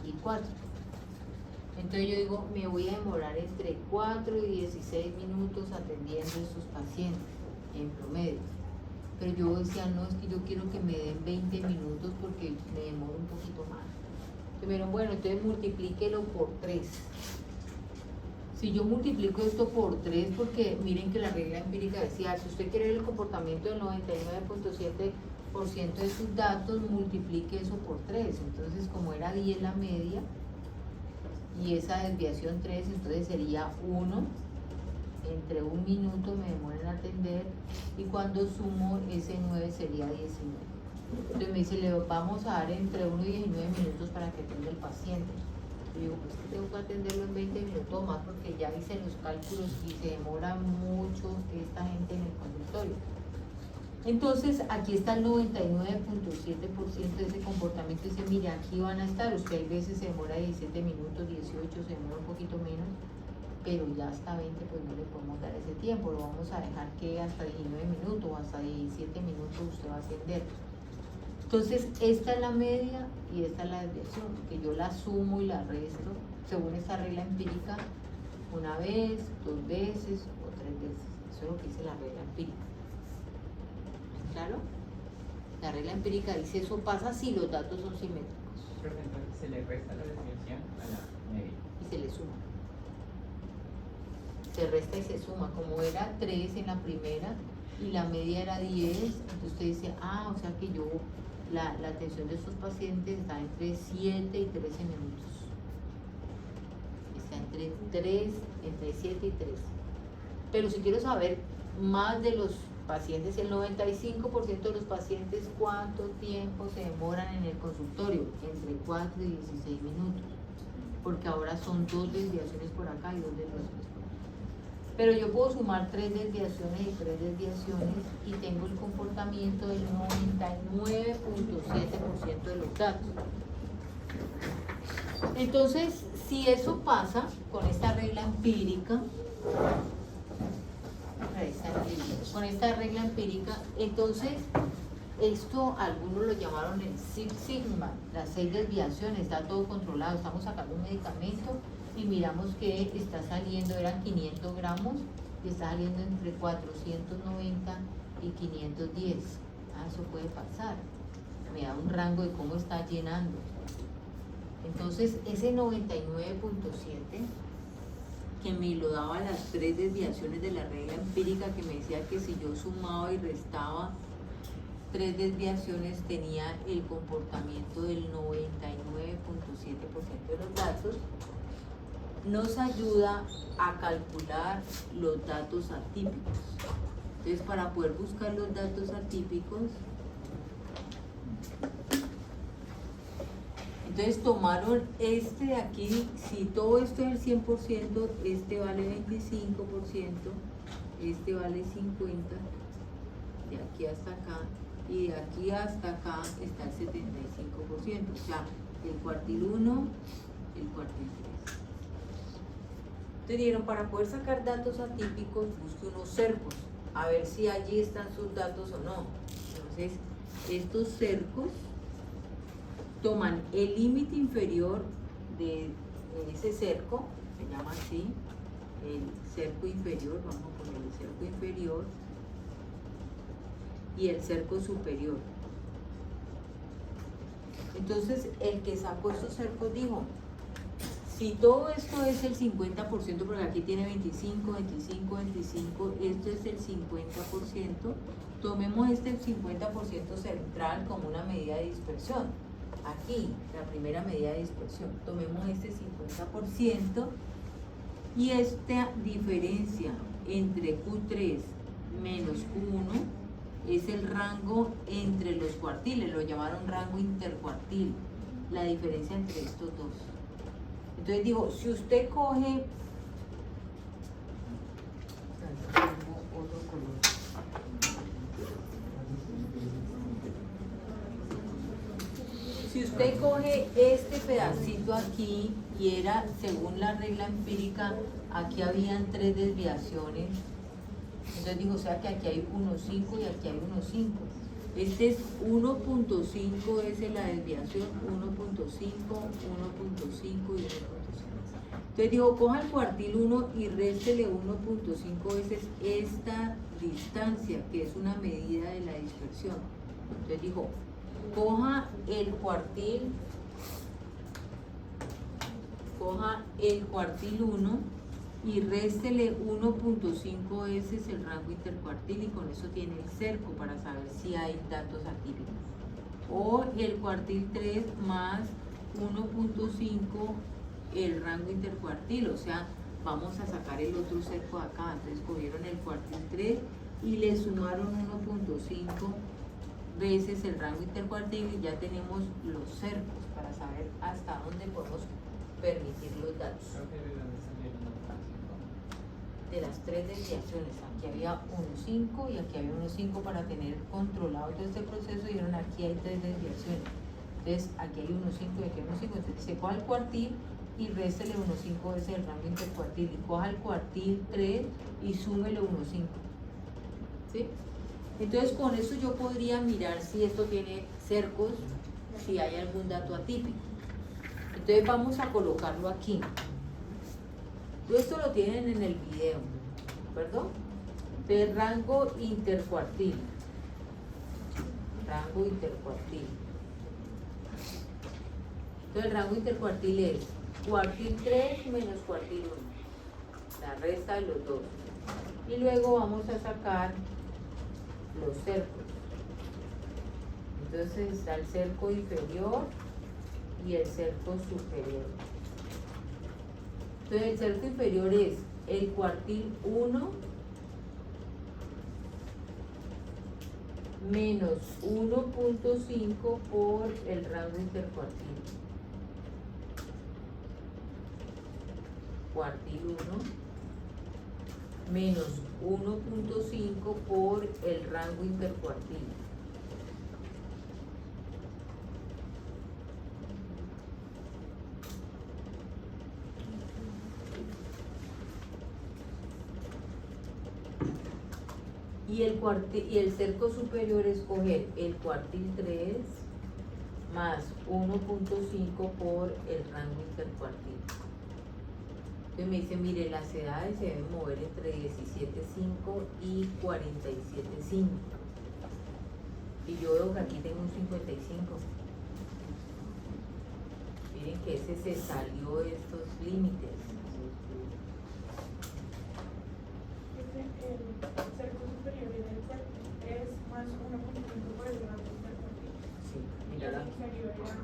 y 4. Entonces yo digo, me voy a demorar entre 4 y 16 minutos atendiendo a estos pacientes en promedio. Pero yo decía, no, es que yo quiero que me den 20 minutos porque me demoro un poquito más. Entonces me dijeron, bueno, entonces multiplíquelo por 3. Si yo multiplico esto por 3, porque miren que la regla empírica decía, si usted quiere ver el comportamiento del 99.7% de sus datos, multiplique eso por 3. Entonces, como era 10 la media, y esa desviación 3, entonces sería 1, entre 1 minuto me demoro en atender y cuando sumo ese 9 sería 19. Entonces me dice, le vamos a dar entre 1 y 19 minutos para que atienda el paciente. Yo digo, pues que tengo que atenderlo en 20 minutos más porque ya hice los cálculos y se demora mucho esta gente en el consultorio. Entonces aquí está el 99.7% de ese comportamiento. Dice, mire, aquí van a estar, usted hay veces se demora 17 minutos, 18, se demora un poquito menos, pero ya hasta 20 pues no le podemos dar ese tiempo, lo vamos a dejar que hasta 19 minutos o hasta 17 minutos usted va a atender. Entonces esta es la media y esta es la desviación, que yo la sumo y la resto según esta regla empírica, una vez, 2 veces o 3 veces. Eso es lo que dice la regla empírica. ¿Claro? La regla empírica dice eso pasa si los datos son simétricos. Pero entonces se le resta la desviación a la media. Y se le suma. Se resta y se suma. Como era 3 en la primera y la media era 10, entonces usted dice, o sea que yo, la atención de estos pacientes está entre 7 y 13 minutos. Está entre 7 y 13. Pero si quiero saber más de los pacientes, el 95% de los pacientes, ¿cuánto tiempo se demoran en el consultorio? Entre 4 y 16 minutos, porque ahora son 2 desviaciones por acá y 2 desviaciones por acá. Pero yo puedo sumar 3 desviaciones y 3 desviaciones y tengo el comportamiento del 99.7% de los datos. Entonces, si eso pasa con esta regla empírica, con esta regla empírica, entonces esto algunos lo llamaron el Six Sigma, las 6 desviaciones, está todo controlado, estamos sacando un medicamento y miramos que está saliendo, eran 500 gramos y está saliendo entre 490 y 510. Eso puede pasar, me da un rango de cómo está llenando. Entonces ese 99.7 que me lo daba las 3 desviaciones de la regla empírica, que me decía que si yo sumaba y restaba 3 desviaciones tenía el comportamiento del 99.7% de los datos, nos ayuda a calcular los datos atípicos. Entonces, para poder buscar los datos atípicos, entonces tomaron este de aquí, si todo esto es el 100%, este vale 25%, este vale 50%, de aquí hasta acá, y de aquí hasta acá está el 75%, o sea, el cuartil 1, el cuartil 3. Entonces dijeron, para poder sacar datos atípicos, busque unos cercos, a ver si allí están sus datos o no. Entonces, estos cercos toman el límite inferior de ese cerco, se llama así, el cerco inferior, vamos a poner el cerco inferior, y el cerco superior. Entonces, el que sacó estos cercos dijo, si todo esto es el 50%, porque aquí tiene 25, 25, 25, esto es el 50%, tomemos este 50% central como una medida de dispersión. Aquí, la primera medida de dispersión, tomemos este 50% y esta diferencia entre Q3 menos Q1 es el rango entre los cuartiles, lo llamaron rango intercuartil, la diferencia entre estos dos. Entonces digo, si usted coge, si usted coge este pedacito aquí y era según la regla empírica, aquí habían 3 desviaciones, entonces digo, o sea que aquí hay 1,5 y aquí hay 1,5. Este es 1.5, esa es la desviación, 1.5, 1.5 y 1.5. Entonces digo, coja el cuartil 1 y réstele 1.5 veces esta distancia, que es una medida de la dispersión. Entonces digo, coja el cuartil 1 y réstele 1.5 veces el rango intercuartil y con eso tiene el cerco para saber si hay datos atípicos. O el cuartil 3 más 1.5 el rango intercuartil, o sea, vamos a sacar el otro cerco de acá. Entonces cogieron el cuartil 3 y le sumaron 1.5 veces el rango intercuartil y ya tenemos los cercos para saber hasta dónde podemos permitir los datos. Creo que de dónde salieron los básicos. De las tres desviaciones, aquí había 1.5 y aquí había 1.5 para tener controlado todo este proceso, y dijeron aquí hay tres desviaciones. Entonces aquí hay 1.5 y aquí hay 1.5, entonces se coja el cuartil y réstele 1.5 veces el rango intercuartil y coja el cuartil 3 y súmele 1.5. ¿Sí? Entonces con eso yo podría mirar si esto tiene cercos, si hay algún dato atípico. Entonces vamos a colocarlo aquí. Todo esto lo tienen en el video, ¿de acuerdo? Entonces rango intercuartil. Rango intercuartil. Entonces el rango intercuartil es cuartil 3 menos cuartil 1. La resta de los dos. Y luego vamos a sacar los cercos. Entonces está el cerco inferior y el cerco superior. Entonces el cerco inferior es el cuartil 1 menos 1.5 por el rango intercuartil. Cuartil 1 menos 1.5 por el rango intercuartil. Y el cerco superior es coger el cuartil 3 más 1.5 por el rango intercuartil. Entonces me dice, mire, las edades se deben mover entre 17.5 y 47.5. Y yo veo que aquí tengo un 55. Miren que ese se salió de estos límites. El cerco superior en el cuartil es más 1.5 por el rango intercuartil. Sí, Y mira el la inferior era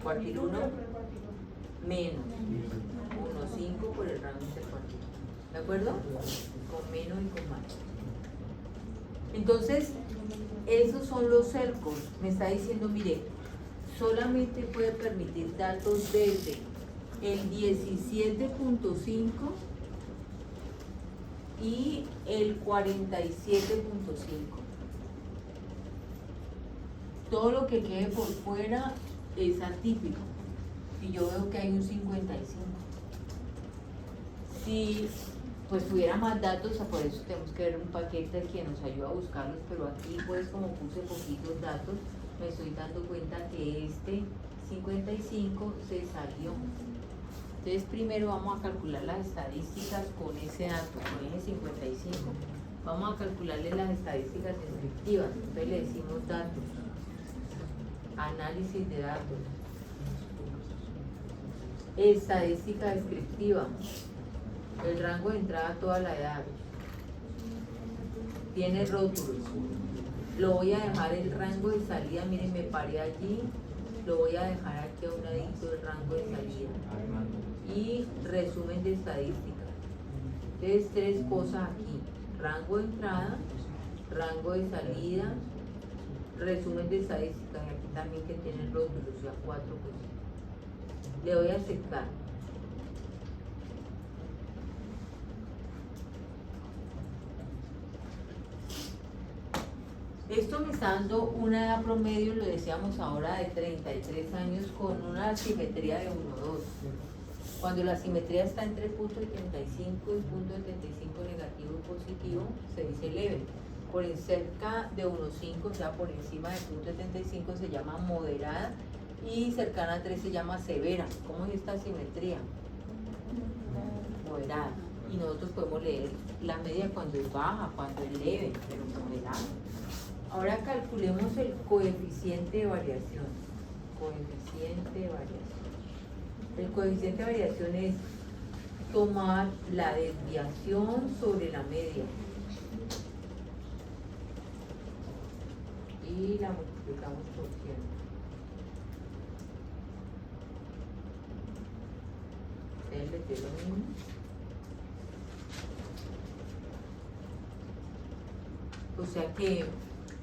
cuartil 1 cuartil menos 1.5 por el rango intercuartil. ¿De acuerdo? Con menos y con más. Entonces, esos son los cercos. Me está diciendo, mire, solamente puede permitir datos desde el 17.5 y el 47.5. Todo lo que quede por fuera es atípico. Y yo veo que hay un 55. Si pues tuviera más datos, por eso tenemos que ver un paquete que nos ayuda a buscarlos, pero aquí pues como puse poquitos datos, me estoy dando cuenta que este 55 se salió. Entonces primero vamos a calcular las estadísticas con ese dato, con ese 55. Vamos a calcularle las estadísticas descriptivas. Entonces le decimos datos, análisis de datos, estadística descriptiva, el rango de entrada a toda la edad, tiene rótulos, lo voy a dejar el rango de salida, miren, me paré allí, lo voy a dejar aquí a un ladito el rango de salida y resumen de estadísticas. Entonces tres cosas aquí, rango de entrada, rango de salida, resumen de estadísticas, y aquí también que tiene rótulos, o sea, 4 cosas. Le voy a aceptar. Esto me está dando una edad promedio, lo decíamos ahora, de 33 años con una simetría de 1,2. Cuando la simetría está entre punto de 35 y punto de 35 negativo y positivo, se dice leve. Por cerca de 1,5, o sea, por encima de punto de 35 se llama moderada y cercana a 3 se llama severa. ¿Cómo es esta simetría? Moderada. Y nosotros podemos leer la media cuando es baja, cuando es leve, pero moderada. Ahora calculemos el coeficiente de variación. Coeficiente de variación. El coeficiente de variación es tomar la desviación sobre la media y la multiplicamos por 100. Ustedes les den lo mismo. O sea que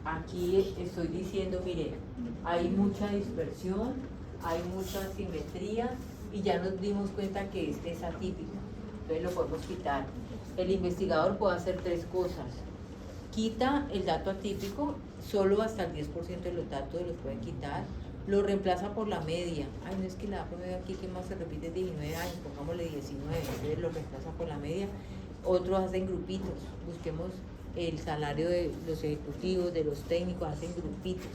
aquí estoy diciendo, miren, hay mucha dispersión, hay mucha asimetría y ya nos dimos cuenta que este es atípico. Entonces lo podemos quitar. El investigador puede hacer tres cosas. Quita el dato atípico, solo hasta el 10% de los datos los puede quitar. Lo reemplaza por la media. Ay, no es que la edad promedio aquí que más se repite es 19 años, pongámosle 19, entonces lo reemplaza por la media. Otros hacen grupitos, busquemos el salario de los ejecutivos, de los técnicos, hacen grupitos.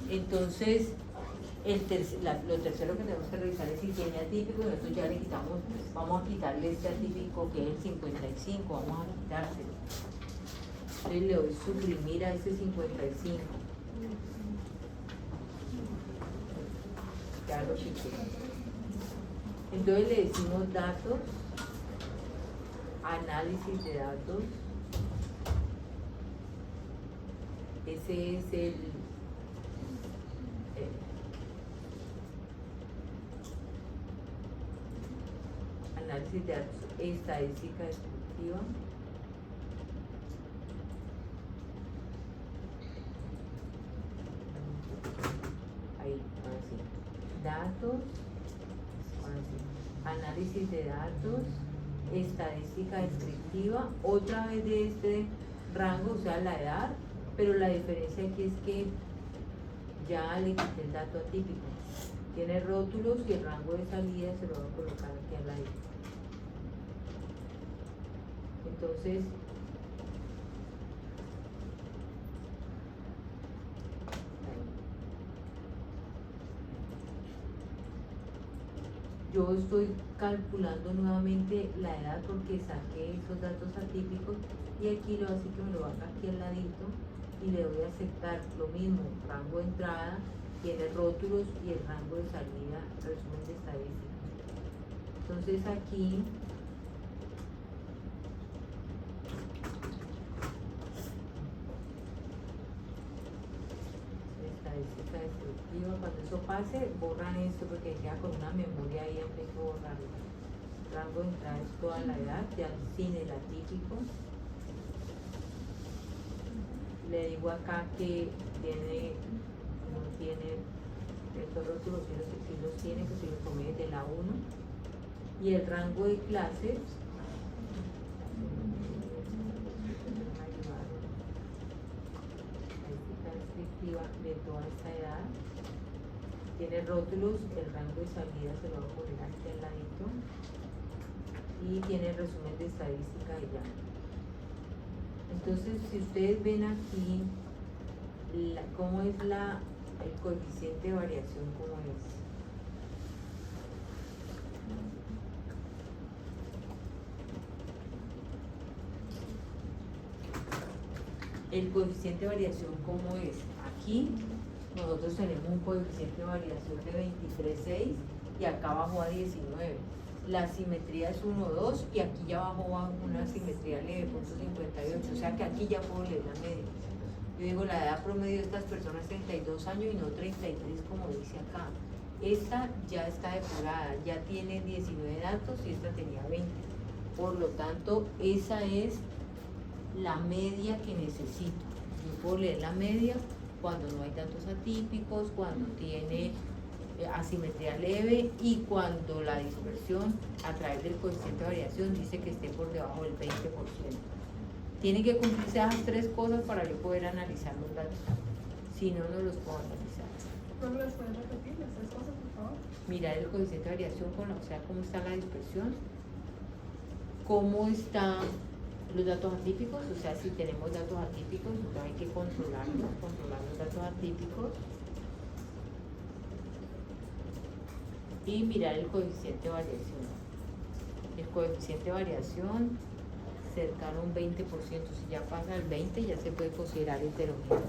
Entonces, lo tercero que tenemos que revisar es si tiene atípico, y nosotros ya le quitamos, vamos a quitarle este atípico que es el 55, vamos a quitárselo. Entonces le doy suprimir a este 55. Ya lo quité. Entonces le decimos datos, análisis de datos. Ese es el análisis de datos, estadística descriptiva. Ahí, ahora sí. Datos, ahora sí. Análisis de datos, estadística descriptiva, otra vez de este rango, o sea, la edad, pero la diferencia aquí es que ya le quité el dato atípico. Tiene rótulos y el rango de salida se lo voy a colocar aquí al lado. Entonces, yo estoy calculando nuevamente la edad porque saqué esos datos atípicos y aquí lo así que me lo haga aquí al ladito y le doy a aceptar lo mismo, rango de entrada, tiene rótulos y el rango de salida, resumen de estadística. Entonces aquí estadística descriptiva, cuando eso pase borran esto porque queda con una memoria ahí, hay que borrarlo. Rango de entrada es toda la edad, ya sin el atípico. Le digo acá que tiene, no tiene estos rótulos, si los tiene, que se los come desde la 1. Y el rango de clases, de toda esta edad, tiene rótulos, el rango de salida se lo voy a poner aquí al ladito y tiene resumen de estadística y ya. Entonces, si ustedes ven aquí cómo es el coeficiente de variación, cómo es. El coeficiente de variación, ¿cómo es? Aquí nosotros tenemos un coeficiente de variación de 23,6 y acá abajo a 19. La simetría es 1,2 y aquí ya abajo va una simetría leve, 0,58. O sea que aquí ya puedo leer la media. Yo digo, la edad promedio de estas personas es 32 años y no 33 como dice acá. Esta ya está depurada, ya tiene 19 datos y esta tenía 20. Por lo tanto, esa es la media que necesito. Yo puedo leer la media cuando no hay datos atípicos, cuando tiene asimetría leve y cuando la dispersión a través del coeficiente de variación dice que esté por debajo del 20%. Tienen que cumplirse esas tres cosas para yo poder analizar los datos. Si no, no los puedo analizar. ¿No me las puedes repetir las tres cosas, por favor? Mirar el coeficiente de variación, o sea, cómo está la dispersión, cómo están los datos atípicos, o sea, si tenemos datos atípicos, entonces hay que controlar los datos atípicos y mirar el coeficiente de variación. El coeficiente de variación cercano a un 20%, si ya pasa el 20% ya se puede considerar heterogéneo.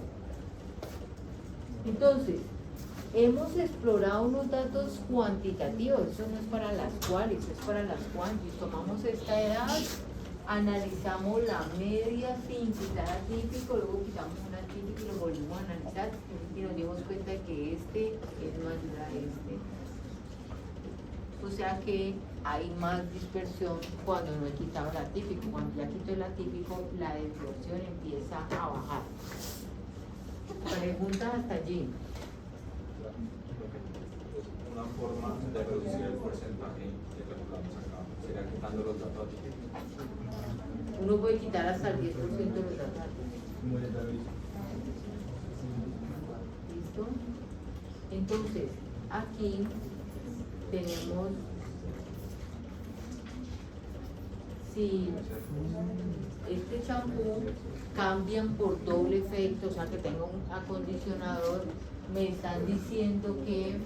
Entonces, hemos explorado unos datos cuantitativos, eso no es para las cuales, eso es para las cuantis. Tomamos esta edad, analizamos la media sin quitar atípico, luego quitamos un atípico y lo volvimos a analizar y nos dimos cuenta que este es mayor a este. O sea que hay más dispersión cuando no he quitado el atípico. Cuando ya quito el atípico, la desviación empieza a bajar. Pregunta hasta allí. Una forma de reducir el porcentaje que calculamos acá sería quitando los datos atípicos. Uno puede quitar hasta el 10% de los datos. ¿Listo? Entonces, aquí tenemos, si este champú cambian por doble efecto, o sea que tenga un acondicionador, me están diciendo que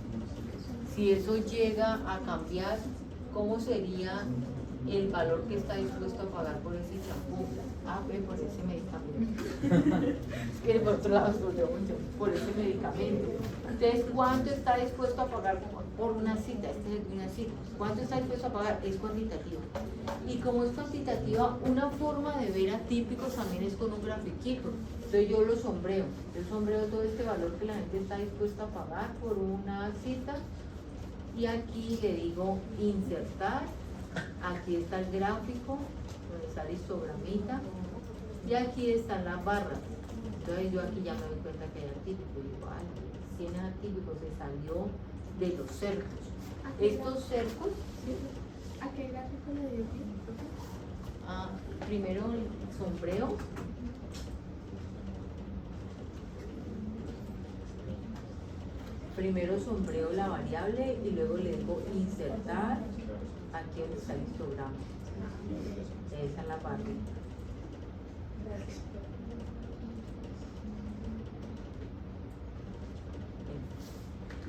si eso llega a cambiar, ¿cómo sería el valor que está dispuesto a pagar por ese champú? Ah, pues por ese medicamento. Que por otro lado escuchó mucho, por ese medicamento. Entonces, ¿cuánto está dispuesto a pagar por una cita? Esta es una cita. ¿Cuánto está dispuesto a pagar? Es cuantitativa. Y como es cuantitativa, una forma de ver atípicos también es con un grafiquito. Entonces yo lo sombreo. Yo sombreo todo este valor que la gente está dispuesta a pagar por una cita. Y aquí le digo insertar. Aquí está el gráfico, donde está el histogramita. Y aquí están las barras. Entonces yo aquí ya me doy cuenta que hay atípico. Digo, ay, si en atípico se salió de los cercos. Estos cercos, ¿sí? ¿A qué gráfico le dio clic? Primero el sombreo. Primero sombreo la variable y luego le digo insertar aquí donde está el histograma. Esa es la parte.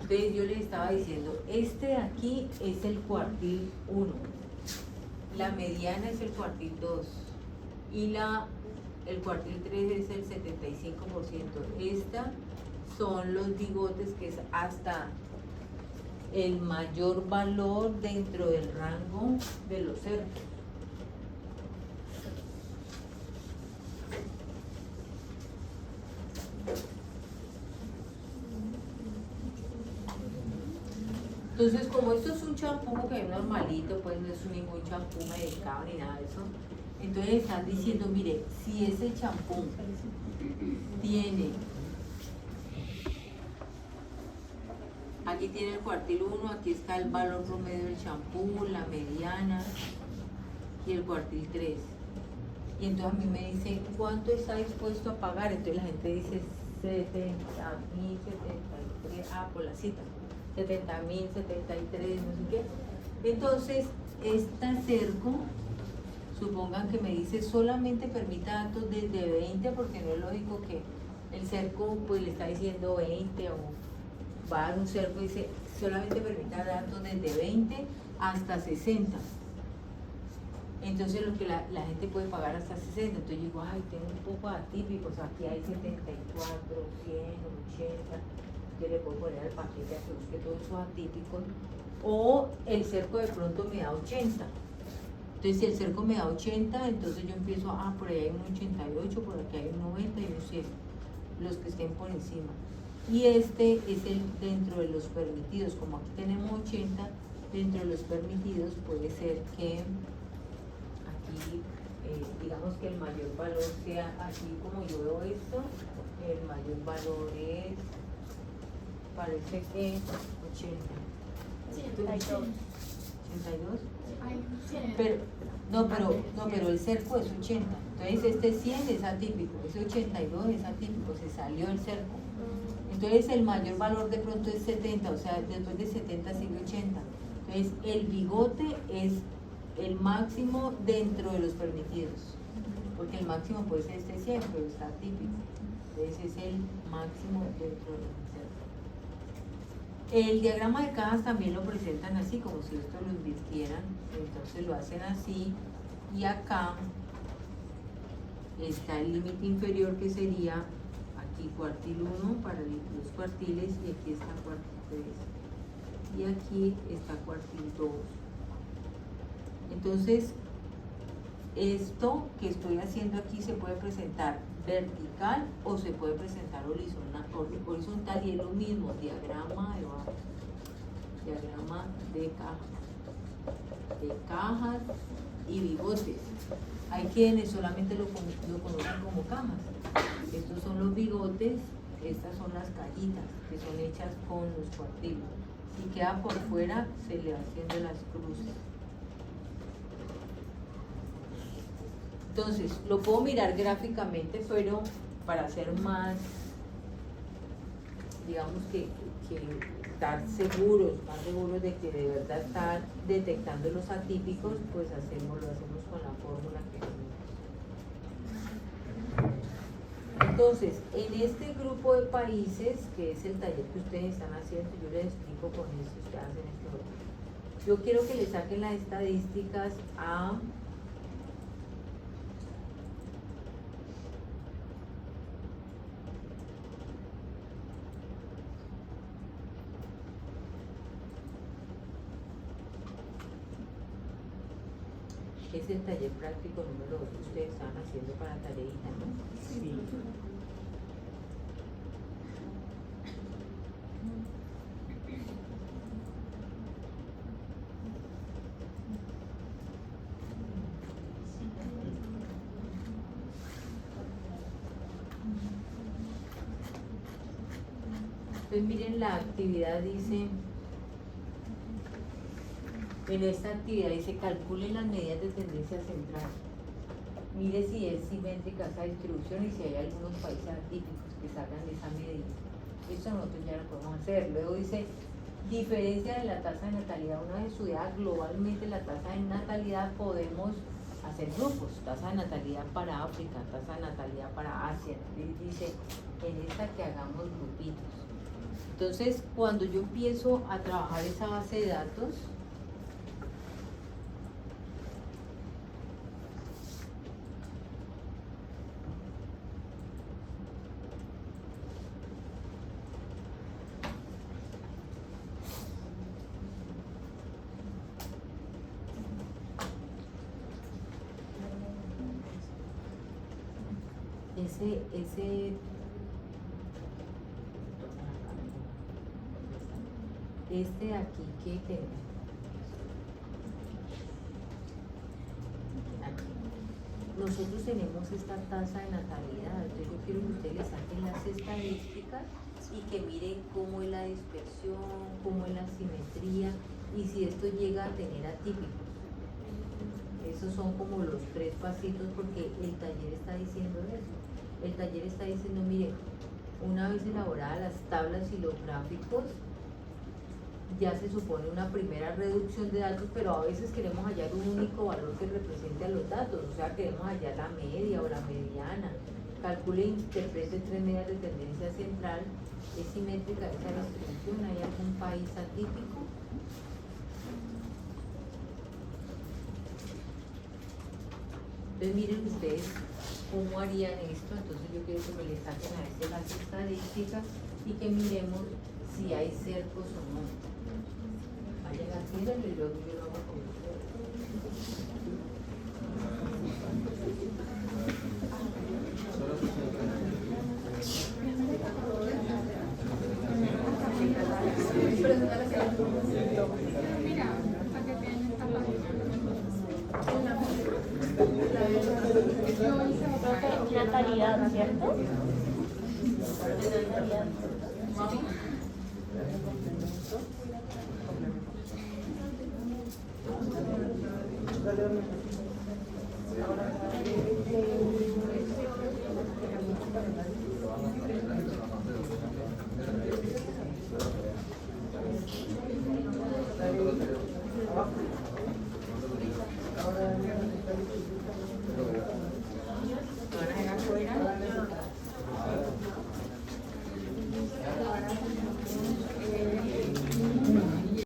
Entonces yo les estaba diciendo, este de aquí es el cuartil 1, la mediana es el cuartil 2 y el cuartil 3 es el 75%. Esta son los bigotes que es hasta el mayor valor dentro del rango de los cercos. Entonces, como esto es un champú que es normalito, pues no es ningún champú medicado ni nada de eso, entonces están diciendo, mire, si ese champú tiene, aquí tiene el cuartil 1, aquí está el valor promedio del champú, la mediana y el cuartil 3. Y entonces a mí me dice, ¿cuánto está dispuesto a pagar? Entonces la gente dice 70.073, por la cita. 70.000, 73, no sé qué. Entonces, esta cerco, supongan que me dice solamente permita datos desde 20, porque no es lógico que el cerco pues le está diciendo 20 o va a dar un cerco y dice solamente permita datos desde 20 hasta 60. Entonces lo que la gente puede pagar hasta 60. Entonces yo digo, ay, tengo un poco atípicos, aquí hay 74, 100, 80. Yo le puedo poner al paquete a que busque todos esos atípicos, o el cerco de pronto me da 80. Entonces si el cerco me da 80, entonces yo empiezo, por ahí hay un 88, por aquí hay un 90 y un 100, los que estén por encima. Y este es el dentro de los permitidos. Como aquí tenemos 80, dentro de los permitidos puede ser que aquí, digamos que el mayor valor sea, así como yo veo esto, el mayor valor es, parece que 80. 82. 82. Ay, 100. Pero el cerco es 80. Entonces este 100 es atípico, ese 82 es atípico, se salió el cerco. Entonces el mayor valor de pronto es 70, o sea, después de 70 sigue 80. Entonces el bigote es el máximo dentro de los permitidos, porque el máximo puede ser este 100, pero está atípico. Entonces es el máximo dentro de los cercos. El diagrama de cajas también lo presentan así, como si esto lo invirtieran, entonces lo hacen así, y acá está el límite inferior que sería aquí cuartil 1 para los cuartiles, y aquí está cuartil 3, y aquí está cuartil 2. Entonces, esto que estoy haciendo aquí se puede presentar vertical o se puede presentar horizontal, y es lo mismo, diagrama de barras, diagrama de caja. cajas y bigotes. Hay quienes solamente lo conocen como cajas. Estos son los bigotes, estas son las cajitas que son hechas con los cuartilos. Si queda por fuera, se le va haciendo las cruces. Entonces, lo puedo mirar gráficamente, pero para hacer más, digamos que estar más seguros de que de verdad están detectando los atípicos, pues lo hacemos con la fórmula que tenemos. Entonces, en este grupo de países, que es el taller que ustedes están haciendo, yo les explico con eso, ustedes hacen este otro. Yo quiero que le saquen las estadísticas a es el taller práctico número 2 que ustedes están haciendo para tareita, ¿no? Sí. Entonces miren, la actividad dice, en esta actividad dice, calculen las medidas de tendencia central. Mire si es simétrica esa distribución y si hay algunos países atípicos que salgan de esa medida. Esto nosotros ya lo podemos hacer. Luego dice, diferencia de la tasa de natalidad. Una vez estudiada globalmente la tasa de natalidad, podemos hacer grupos. Tasa de natalidad para África, tasa de natalidad para Asia. Entonces dice, en esta que hagamos grupitos. Entonces, cuando yo empiezo a trabajar esa base de datos, este de aquí que tenemos aquí. Nosotros tenemos esta tasa de natalidad, entonces yo quiero que ustedes le saquen las estadísticas y que miren cómo es la dispersión, cómo es la simetría y si esto llega a tener atípicos. Esos son como los 3 pasitos porque el taller está diciendo eso. El taller está diciendo, mire, una vez elaboradas las tablas y los gráficos, ya se supone una primera reducción de datos, pero a veces queremos hallar un único valor que represente a los datos, o sea, queremos hallar la media o la mediana. Calcule e interprete 3 medidas de tendencia central. ¿Es simétrica esa distribución? ¿Hay algún país atípico? Entonces miren ustedes cómo harían esto. Entonces yo quiero que me le saquen a veces las estadísticas y que miremos si hay cercos o no. Vayan haciéndolo y luego yo lo hago con ustedes. Natalidad, ¿cierto?